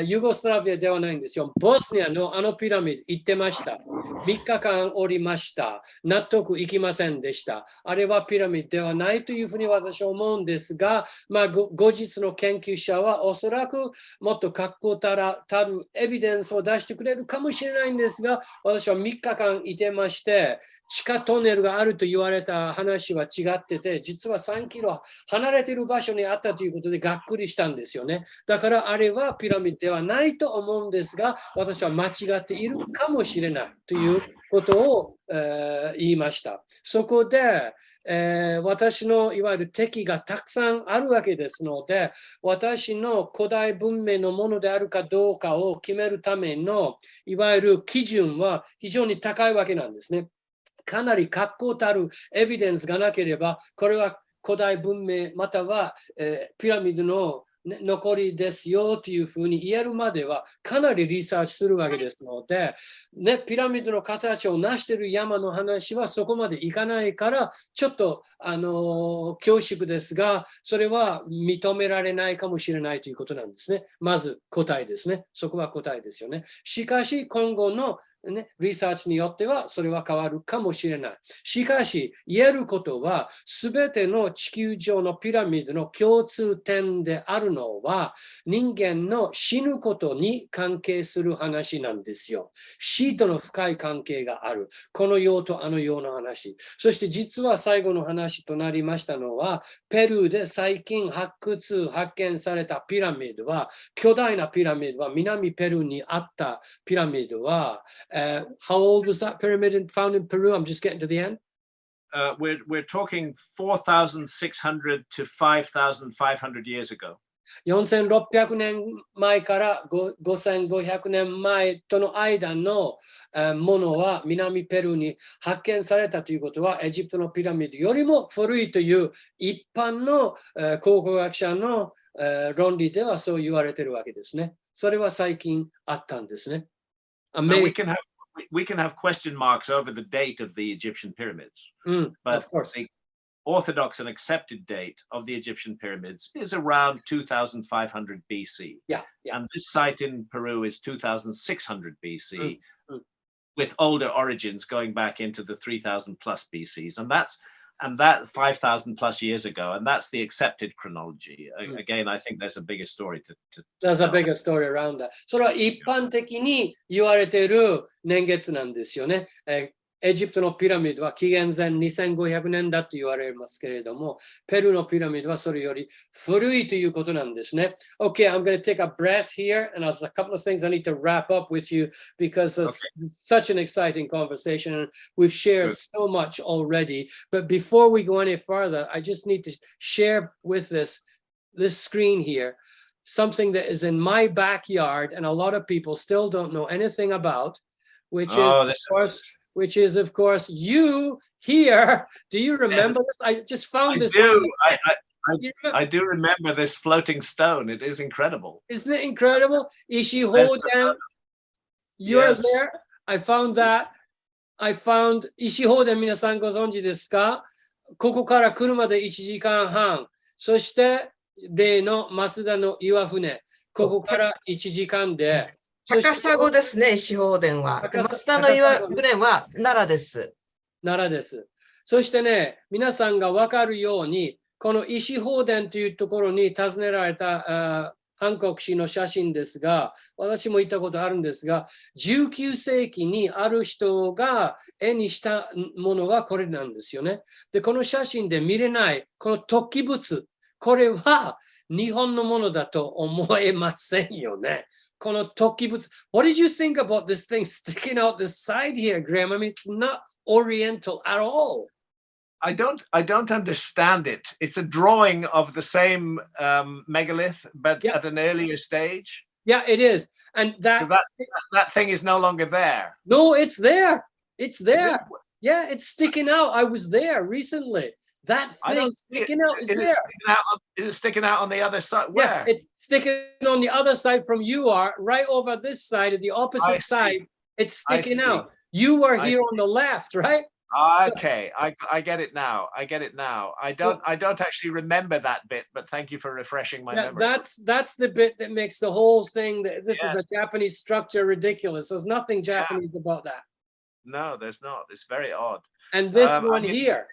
ユーゴスラビアではないんですよ。ボスニアのあのピラミッド行ってました。3日間おりました。納得いきませんでした。あれはピラミッドではないというふうに私は思うんですが、後日の研究者はおそらくもっと確固たるエビデンスを出してくれるかもしれないんですが、私は3日間いてまして、地下トンネルがあると言われた話は違ってて、実は3キロ離れている場所にあったということでがっくりしたんですよね。だからあれはピラミッドではないと思うんですが、私は間違っているかもしれないということを、言いました。そこで、私のいわゆる敵がたくさんあるわけですので、私の古代文明のものであるかどうかを決めるためのいわゆる基準は非常に高いわけなんですね。かなり確固たるエビデンスがなければ、これは古代文明または、ピラミッドの、残りですよというふうに言えるまではかなりリサーチするわけですので、ピラミッドの形を成している山の話はそこまでいかないから、ちょっと恐縮ですが、それは認められないかもしれないということなんですね。まず答えですね。そこは答えですよね。しかし今後のリサーチによってはそれは変わるかもしれない。しかし言えることは、すべての地球上のピラミッドの共通点であるのは、人間の死ぬことに関係する話なんですよ。死との深い関係がある。この世とあの世の話。そして実は最後の話となりましたのは、ペルーで最近発見されたピラミッドは、巨大なピラミッドは、南ペルーにあったピラミッドは、how old was that pyramid found in Peru? I'm just getting to the end. We're talking 4,600 to 5,500 years ago. 4600年前から5500年前との間のものは南ペルーに発見されたということは、エジプトのピラミッドよりも古いという一般の考古学者の論理ではそう言われているわけですね。それは最近あったんですね。We can have question marks over the date of the Egyptian pyramids, but of course. The orthodox and accepted date of the Egyptian pyramids is around 2,500 BC. Yeah. And this site in Peru is 2,600 BC, with older origins going back into the 3,000 plus BCs, and that 5,000 plus years ago, and that's the accepted chronology. Again, I think there's a bigger story to There's a bigger story around that. それは一般的に言われている年月なんですよね。エジプトのピラミッドは紀元前2500年だと言われますけれども、ペルーのピラミッドはそれより古いということなんですね。Okay, I'm going to take a breath here, and there's a couple of things I need to wrap up with you because it's such an exciting conversation, and we've shared so much already. But before we go any further, I just need to share with this screen here something that is in my backyard, and a lot of people still don't know anything about, which is, of course, you here. Do you remember this? I just found this. I do remember this floating stone. It is incredible. Isn't it incredible? Ishihoden. You're there. I found that. I found Ishihoden. 皆さんご存知ですか？ここから車で1時間半。そして例の増田の岩船。ここから1時間で。高砂ですね、石法殿は。増田の岩船は奈良です。奈良です。そしてね、皆さんが分かるように、この石法殿というところに訪ねられたハンコック氏の写真ですが、私も行ったことあるんですが、19世紀にある人が絵にしたものはこれなんですよね。で、この写真で見れないこの突起物、これは日本のものだと思えませんよね。この突起物。What did you think about this thing sticking out the side here, Graham? I mean, it's not Oriental at all. I don't understand it. It's a drawing of the same megalith, but at an earlier stage. Yeah, it is. And that thing is no longer there. No, it's there. It's there. Yeah, it's sticking out. I was there recently. That I thing don't see it. sticking out is Is it there. sticking out is it sticking out on the other side? Yeah, Where? it's sticking on the other side from you are, right over this side, at the I opposite see. side. It's I sticking see. out. You were I here see. on the left, right? Okay, I get it now. I get it now. I don't actually remember that bit, but thank you for refreshing my memory. That's the bit that makes the whole thing. This is Yes. a Japanese structure ridiculous. There's nothing Japanese about that. No, there's not. It's very odd. And this I one mean, here.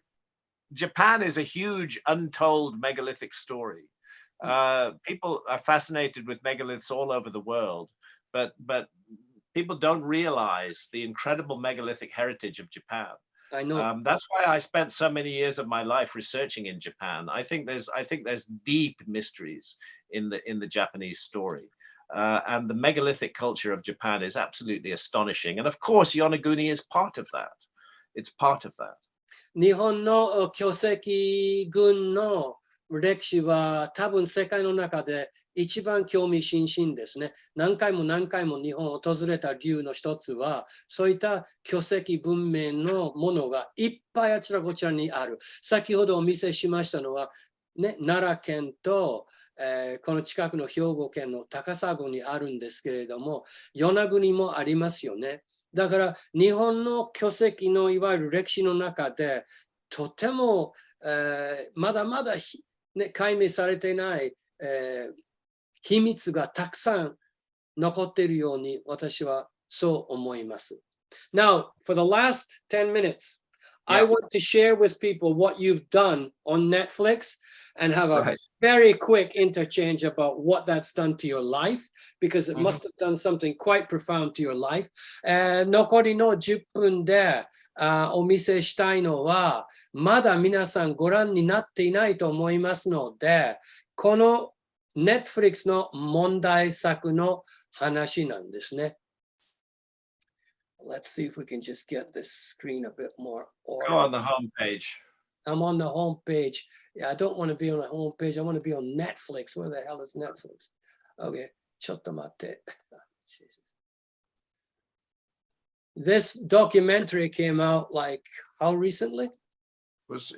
Japan is a huge untold megalithic story. People are fascinated with megaliths all over the world, but people don't realize the incredible megalithic heritage of Japan. I know. That's why I spent so many years of my life researching in Japan. I think there's deep mysteries in the Japanese story. And the megalithic culture of Japan is absolutely astonishing. And of course, Yonaguni is part of that. It's part of that. 日本の巨石群の歴史は多分世界の中で一番興味津々ですね。何回も何回も日本を訪れた理由の一つは、そういった巨石文明のものがいっぱいあちらこちらにある。先ほどお見せしましたのは、ね、奈良県と、この近くの兵庫県の高砂にあるんですけれども、与那国もありますよね。だから日本の巨石のいわゆる歴史の中でとても、まだまだ、ね、解明されていない、秘密がたくさん残っているように私はそう思います。Now, for the last 10 minutes, I want to share with people what you've done on Netflix and have a very quick interchange about what that's done to your life, because it must have done something quite profound to your life. 残りの10分でお見せしたいのは、まだ皆さんご覧になっていないと思いますので、この Netflix の問題作の話なんですね。Let's see if we can just get this screen a bit more. Go on the home page. I'm on the home page. Yeah, I don't want to be on the home page. I want to be on Netflix. Where the hell is Netflix? Okay, ちょっと待って。Jesus. This documentary came out like how recently?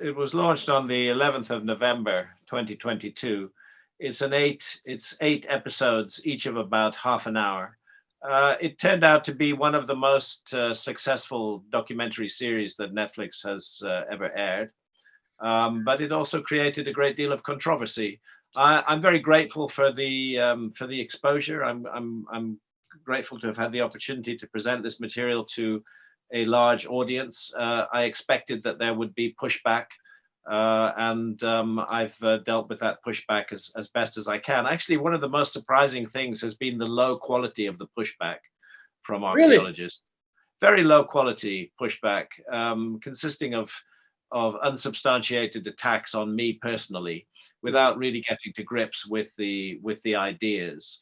It was launched on the 11th of November 2022. It's eight episodes, each of about half an hour. It turned out to be one of the most successful documentary series that Netflix has ever aired. But it also created a great deal of controversy. I'm very grateful for the exposure. I'm grateful to have had the opportunity to present this material to a large audience. I expected that there would be pushback, and I've dealt with that pushback as best as I can. Actually, one of the most surprising things has been the low quality of the pushback from archaeologists. Very low quality pushback, consisting of unsubstantiated attacks on me personally, without really getting to grips with the ideas.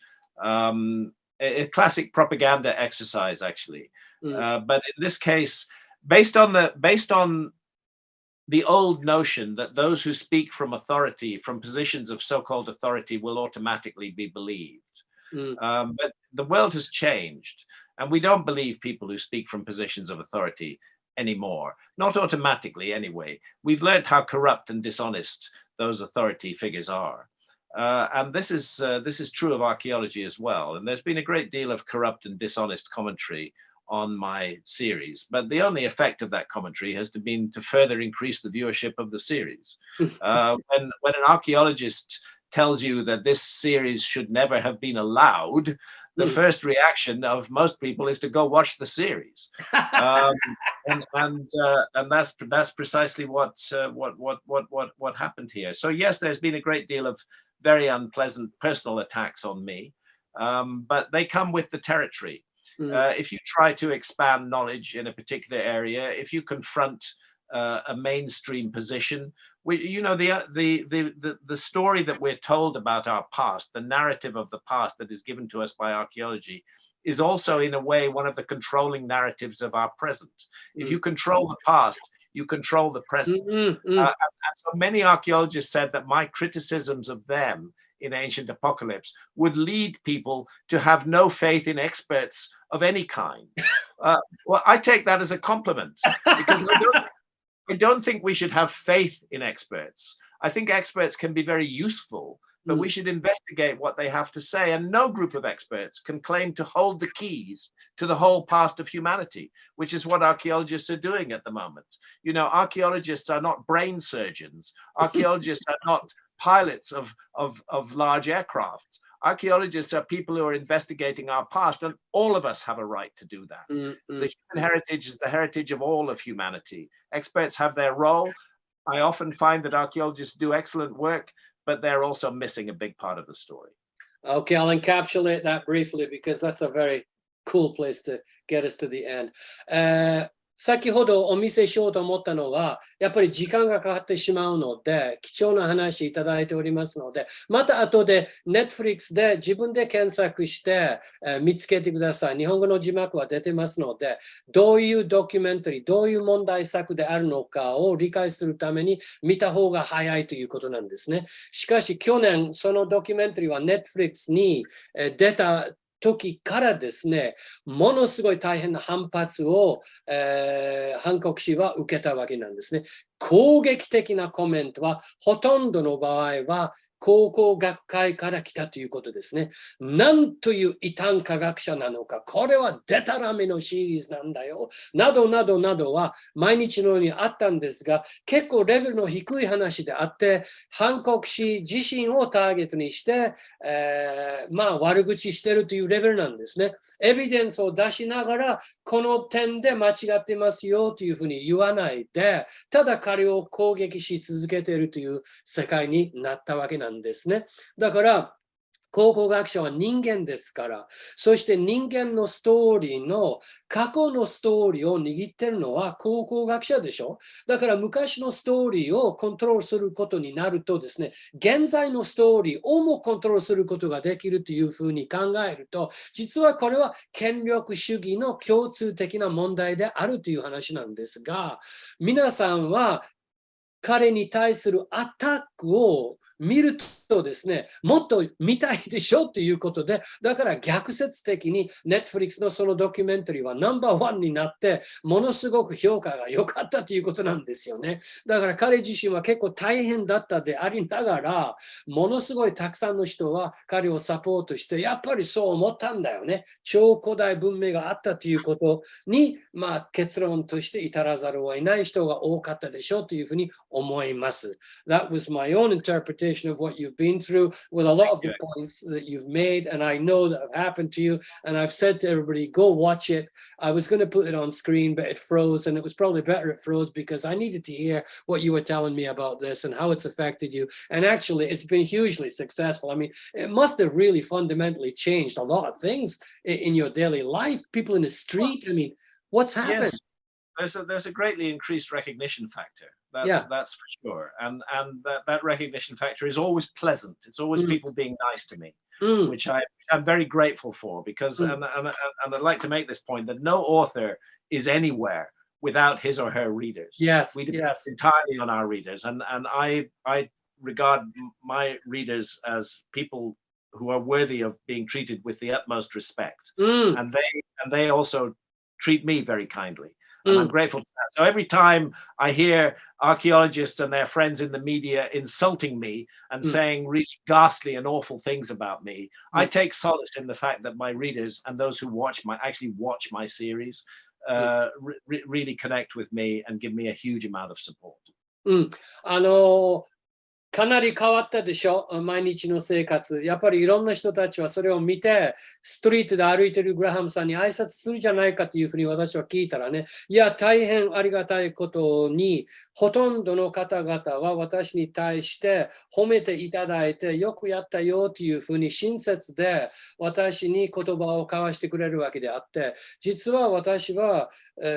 A classic propaganda exercise, actually. But in this case, based on the old notion that those who speak from authority, from positions of so-called authority, will automatically be believed. But the world has changed, and we don't believe people who speak from positions of authority anymore, not automatically anyway. We've learned how corrupt and dishonest those authority figures are. And this is true of archaeology as well. And there's been a great deal of corrupt and dishonest commentary on my series, but the only effect of that commentary has been to further increase the viewership of the series. When an archaeologist tells you that this series should never have been allowed, the first reaction of most people is to go watch the series, and that's precisely what happened here. So yes, there's been a great deal of very unpleasant personal attacks on me, but they come with the territory. If you try to expand knowledge in a particular area, if you confront a mainstream position, the story that we're told about our past, the narrative of the past that is given to us by archaeology, is also in a way one of the controlling narratives of our present. If you control the past, you control the present. And so many archaeologists said that my criticisms of them in Ancient Apocalypse would lead people to have no faith in experts of any kind. Well, I take that as a compliment, because I don't think we should have faith in experts. I think experts can be very useful, but we should investigate what they have to say. And no group of experts can claim to hold the keys to the whole past of humanity, which is what archaeologists are doing at the moment. You know, archaeologists are not brain surgeons. Archaeologists are not pilots of large aircraft. Archaeologists are people who are investigating our past, and all of us have a right to do that. The human heritage is the heritage of all of humanity. Experts have their role. I often find that archaeologists do excellent work, but they're also missing a big part of the story. Okay, I'll encapsulate that briefly because that's a very cool place to get us to the end. 先ほどお見せしようと思ったのは、やっぱり時間がかかってしまうので、貴重な話いただいておりますので、また後で Netflix で自分で検索して、見つけてください。日本語の字幕は出てますので、どういうドキュメンタリー、どういう問題作であるのかを理解するために見た方が早いということなんですね。しかし去年、そのドキュメンタリーは Netflix に出た時からですね、ものすごい大変な反発を、ハンコック氏は受けたわけなんですね。攻撃的なコメントはほとんどの場合は考古学会から来たということですね。なんという異端科学者なのか、これはデタラメのシリーズなんだよ、などなどなどは毎日のようにあったんですが、結構レベルの低い話であって、ハンコック氏自身をターゲットにして、悪口してるというレベルなんですね。エビデンスを出しながら、この点で間違ってますよというふうに言わないで、ただ彼を攻撃し続けているという世界になったわけなんですね。だから考古学者は人間ですから、そして人間のストーリーの過去のストーリーを握っているのは考古学者でしょ。だから昔のストーリーをコントロールすることになるとですね、現在のストーリーをもコントロールすることができるというふうに考えると、実はこれは権力主義の共通的な問題であるという話なんですが、皆さんは彼に対するアタックを見るとですね、もっと見たいでしょということで、だから逆説的に Netflix のそのドキュメンタリーはナンバーワンになって、ものすごく評価が良かったということなんですよね。だから彼自身は結構大変だったでありながら、ものすごいたくさんの人は彼をサポートして、やっぱりそう思ったんだよね。超古代文明があったということに、結論として至らざるを得ない人が多かったでしょうというふうに思います。That was my own interpretation of what you've been through with a lot of the points that you've made, and I know that have happened to you, and I've said to everybody, go watch it. I was going to put it on screen, but it froze, and it was probably better it froze because I needed to hear what you were telling me about this and how it's affected you. And actually, it's been hugely successful. I mean, it must have really fundamentally changed a lot of things in your daily life. People in the street, I mean, what's happened? Yes. There's a greatly increased recognition factor. That's for sure. And that recognition factor is always pleasant. It's always people being nice to me, which I'm very grateful for, because and I'd like to make this point that no author is anywhere without his or her readers. Yes, we depend entirely on our readers, and I regard my readers as people who are worthy of being treated with the utmost respect, and they also treat me very kindly. And I'm grateful to that. So every time I hear archaeologists and their friends in the media insulting me and saying really ghastly and awful things about me, I take solace in the fact that my readers and those who actually watch my series really connect with me and give me a huge amount of support. かなり変わったでしょ、毎日の生活。やっぱりいろんな人たちはそれを見て、ストリートで歩いてるグラハムさんに挨拶するじゃないかというふうに私は聞いたらね、いや、大変ありがたいことに、ほとんどの方々は私に対して褒めていただいて、よくやったよというふうに親切で私に言葉を交わしてくれるわけであって、実は私は、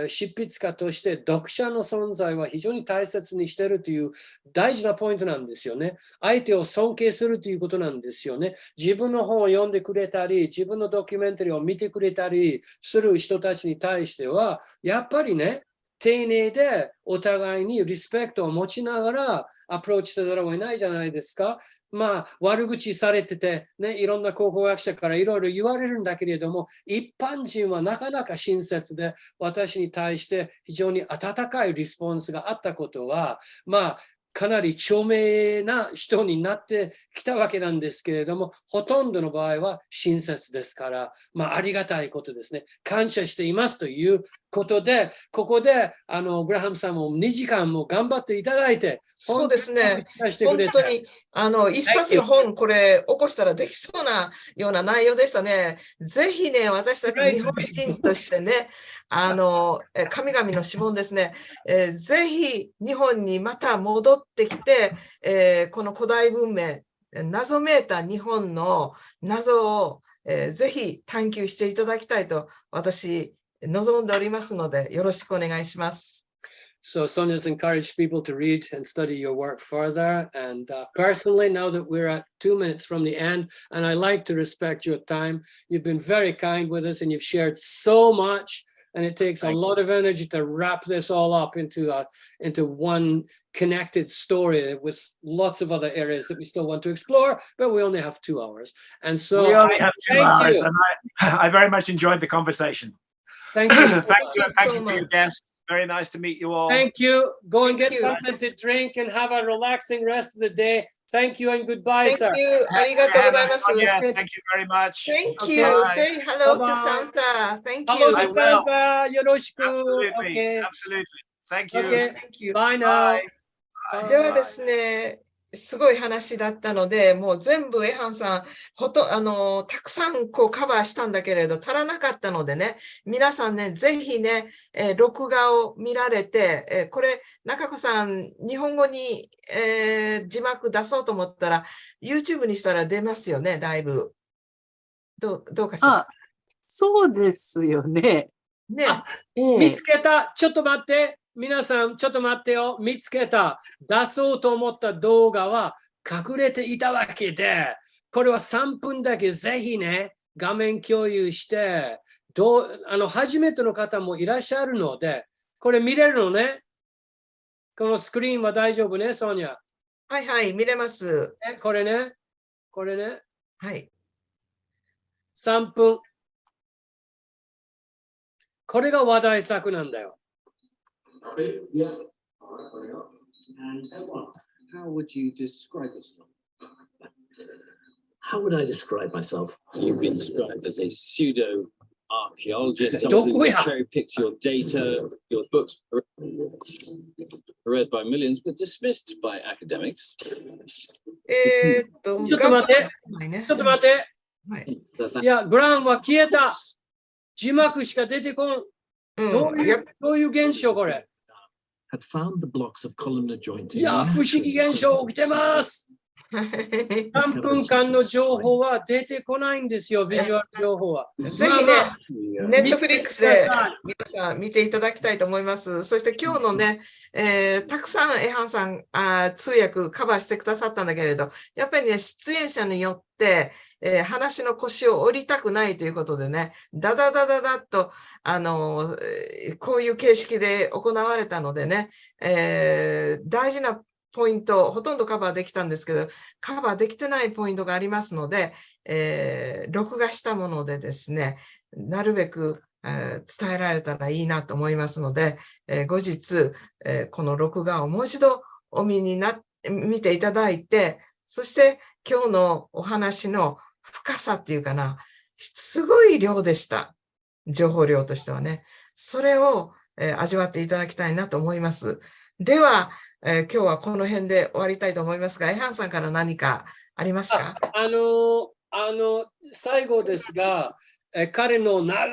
執筆家として読者の存在は非常に大切にしているという大事なポイントなんですよね。相手を尊敬するということなんですよね。自分の本を読んでくれたり、自分のドキュメンタリーを見てくれたりする人たちに対しては、やっぱりね、丁寧でお互いにリスペクトを持ちながらアプローチせざるを得ないじゃないですか。まあ、悪口されてて、ね、いろんな考古学者からいろいろ言われるんだけれども、一般人はなかなか親切で、私に対して非常に温かいリスポンスがあったことは、まあ、かなり著名な人になってきたわけなんですけれども、ほとんどの場合は親切ですから、まあ、ありがたいことですね。感謝していますということで、ここでグラハムさんも2時間も頑張っていただいて、そうですね。してくれて本当に、一冊の本、これ、起こしたらできそうなような内容でしたね。ぜひね、私たち日本人としてね、神々の指紋ですね、ぜひ日本にまた戻ってきて、この古代文明、謎めいた日本の謎を、ぜひ探求していただきたいと私、望んでおりますので、よろしくお願いします。So Sonia's encouraged people to read and study your work further. And personally, now that we're at 2 minutes from the end, and I like to respect your time, you've been very kind with us and you've shared so much. And it takes a lot of energy to wrap this all up into one connected story with lots of other areas that we still want to explore, but we only have 2 hours. And so we only have 2 hours, and I very much enjoyed the conversation. Thank you. Thank you for your guests. Very nice to meet you all. Thank you. Go and get something to drink and have a relaxing rest of the day. Thank you and goodbye, sir. Thank you. ありがとうございます。Thank you very much. Thank you. Say hello to Santa. Thank you. Hello to Santa. よろしく。 Absolutely. Absolutely. Thank you. Okay. Thank you. Bye now. ではですね、すごい話だったので、もう全部エハンさん、たくさんこうカバーしたんだけれど、足らなかったのでね、皆さんね、ぜひね、録画を見られて、これ、中子さん、日本語に、字幕出そうと思ったら、YouTube にしたら出ますよね、だいぶ。どうかしら。そうですよね。ね。見つけた。ちょっと待って。皆さん、ちょっと待ってよ。見つけた。出そうと思った動画は隠れていたわけで、これは3分だけぜひね、画面共有して、初めての方もいらっしゃるので、これ見れるのね。このスクリーンは大丈夫ね、ソニア。はいはい、見れます。これね。これね。はい。3分。これが話題作なんだよ。Yeah. All right, there you go. And how would you describe yourself? How would I describe myself? You've been described as a pseudo archaeologist. Someone who cherry picks your data. Your books are read by millions, but dismissed by academics. ちょっと待って。ちょっと待って。はい、いや、グランは消えた。字幕しか出てこん。どういう現象これ？いや、不思議現象起きてます。3分間の情報は出てこないんですよ、ビジュアル情報は。ぜひね、ネットフリックスで皆さん見ていただきたいと思います。そして今日のね、たくさんエハンさん通訳カバーしてくださったんだけれど、やっぱりね、出演者によって、話の腰を折りたくないということでね、ダダダダダッと、こういう形式で行われたのでね、大事なポイント、ほとんどカバーできたんですけど、カバーできてないポイントがありますので、録画したものでですね、なるべく、伝えられたらいいなと思いますので、後日、この録画をもう一度見ていただいて、そして今日のお話の深さっていうかな、すごい量でした。情報量としてはね。それを、味わっていただきたいなと思います。では、今日はこの辺で終わりたいと思いますが、エハンさんから何かありますか？最後ですが、彼の長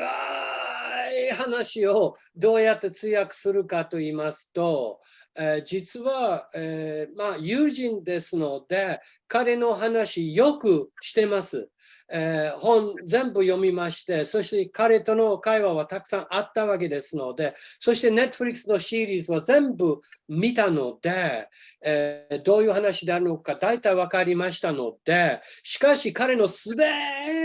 い話をどうやって通訳するかと言いますと、実は、友人ですので、彼の話よくしてます。本全部読みまして、そして彼との会話はたくさんあったわけですので、そして Netflix のシリーズは全部見たので、どういう話であるのか大体分かりましたので、しかし彼のすべ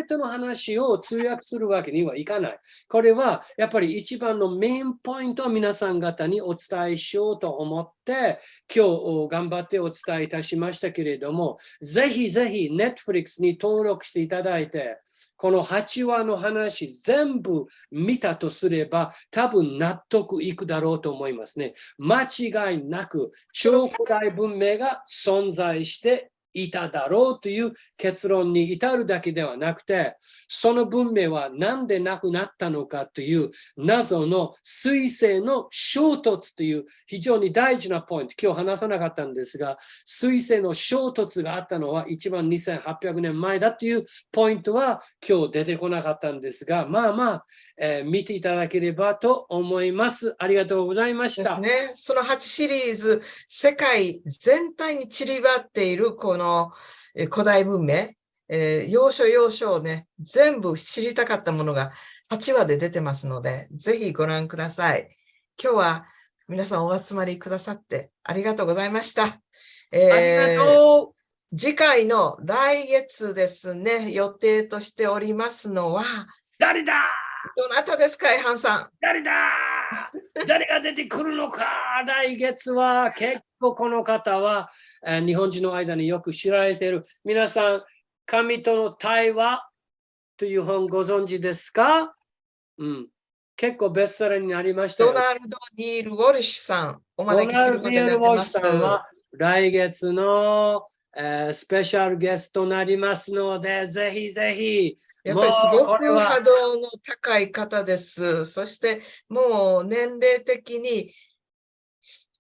ての話を通訳するわけにはいかない。これはやっぱり一番のメインポイントを皆さん方にお伝えしようと思って、今日頑張ってお伝えいたしましたけれども、ぜひぜひ Netflix に登録していただいて、この8話の話全部見たとすれば、多分納得いくだろうと思いますね。間違いなく超古代文明が存在していただろうという結論に至るだけではなくて、その文明は何でなくなったのかという謎の彗星の衝突という非常に大事なポイント、今日話さなかったんですが、彗星の衝突があったのは1万2800年前だというポイントは今日出てこなかったんですが、見ていただければと思います。ありがとうございました。ですね。その8シリーズ、世界全体に散りばっているこの古代文明、要所要所をね、全部知りたかったものが8話で出てますので、ぜひご覧ください。今日は皆さんお集まりくださってありがとうございました。ありがとう。次回の来月ですね、予定としておりますのは、誰だ？どなたですか、エハンさん。誰だ？誰が出てくるのか？来月は結構この方は日本人の間によく知られている。皆さん、神との対話という本ご存知ですか？結構ベストセラーになりましたよ。ドナルド・ニール・ウォルシュさん、お招きすることになってます。ドナルド・ニール・ウォルシュさんは来月のスペシャルゲストになりますので、ぜひぜひ。やっぱりすごく波動の高い方です。そしてもう年齢的に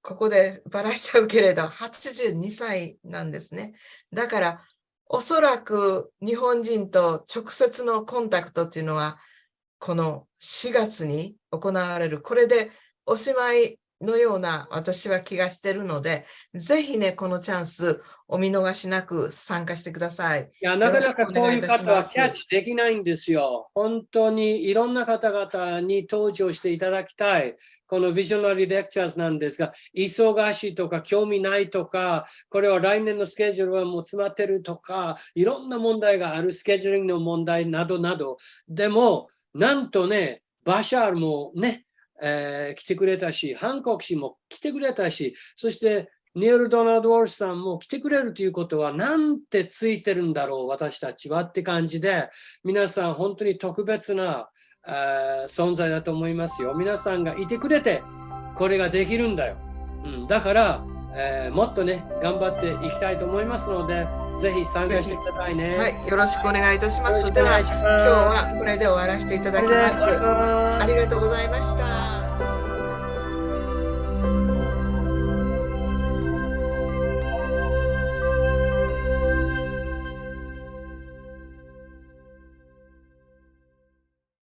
ここでばらしちゃうけれど82歳なんですね。だからおそらく日本人と直接のコンタクトっていうのはこの4月に行われる、これでおしまいのような私は気がしているので、ぜひね、このチャンスお見逃しなく参加してください。いや、なかなかこういう方はキャッチできないんですよ。本当にいろんな方々に登場していただきたい。このビジョナリーレクチャーズなんですが、忙しいとか興味ないとか、これは来年のスケジュールはもう詰まってるとか、いろんな問題がある、スケジューリングの問題などなど。でも、なんとね、バシャールもね、来てくれたし、ハンコック氏も来てくれたし、そしてニール・ドナルド・ウォルシュさんも来てくれるということは、なんてついてるんだろう、私たちはって感じで、皆さん本当に特別な存在だと思いますよ。皆さんがいてくれて、これができるんだよ。だから、もっとね、頑張っていきたいと思いますので、ぜひ参加してくださいね。はい、よろしくお願いいたします。では、今日はこれで終わらせていただきます。ありがとうございました。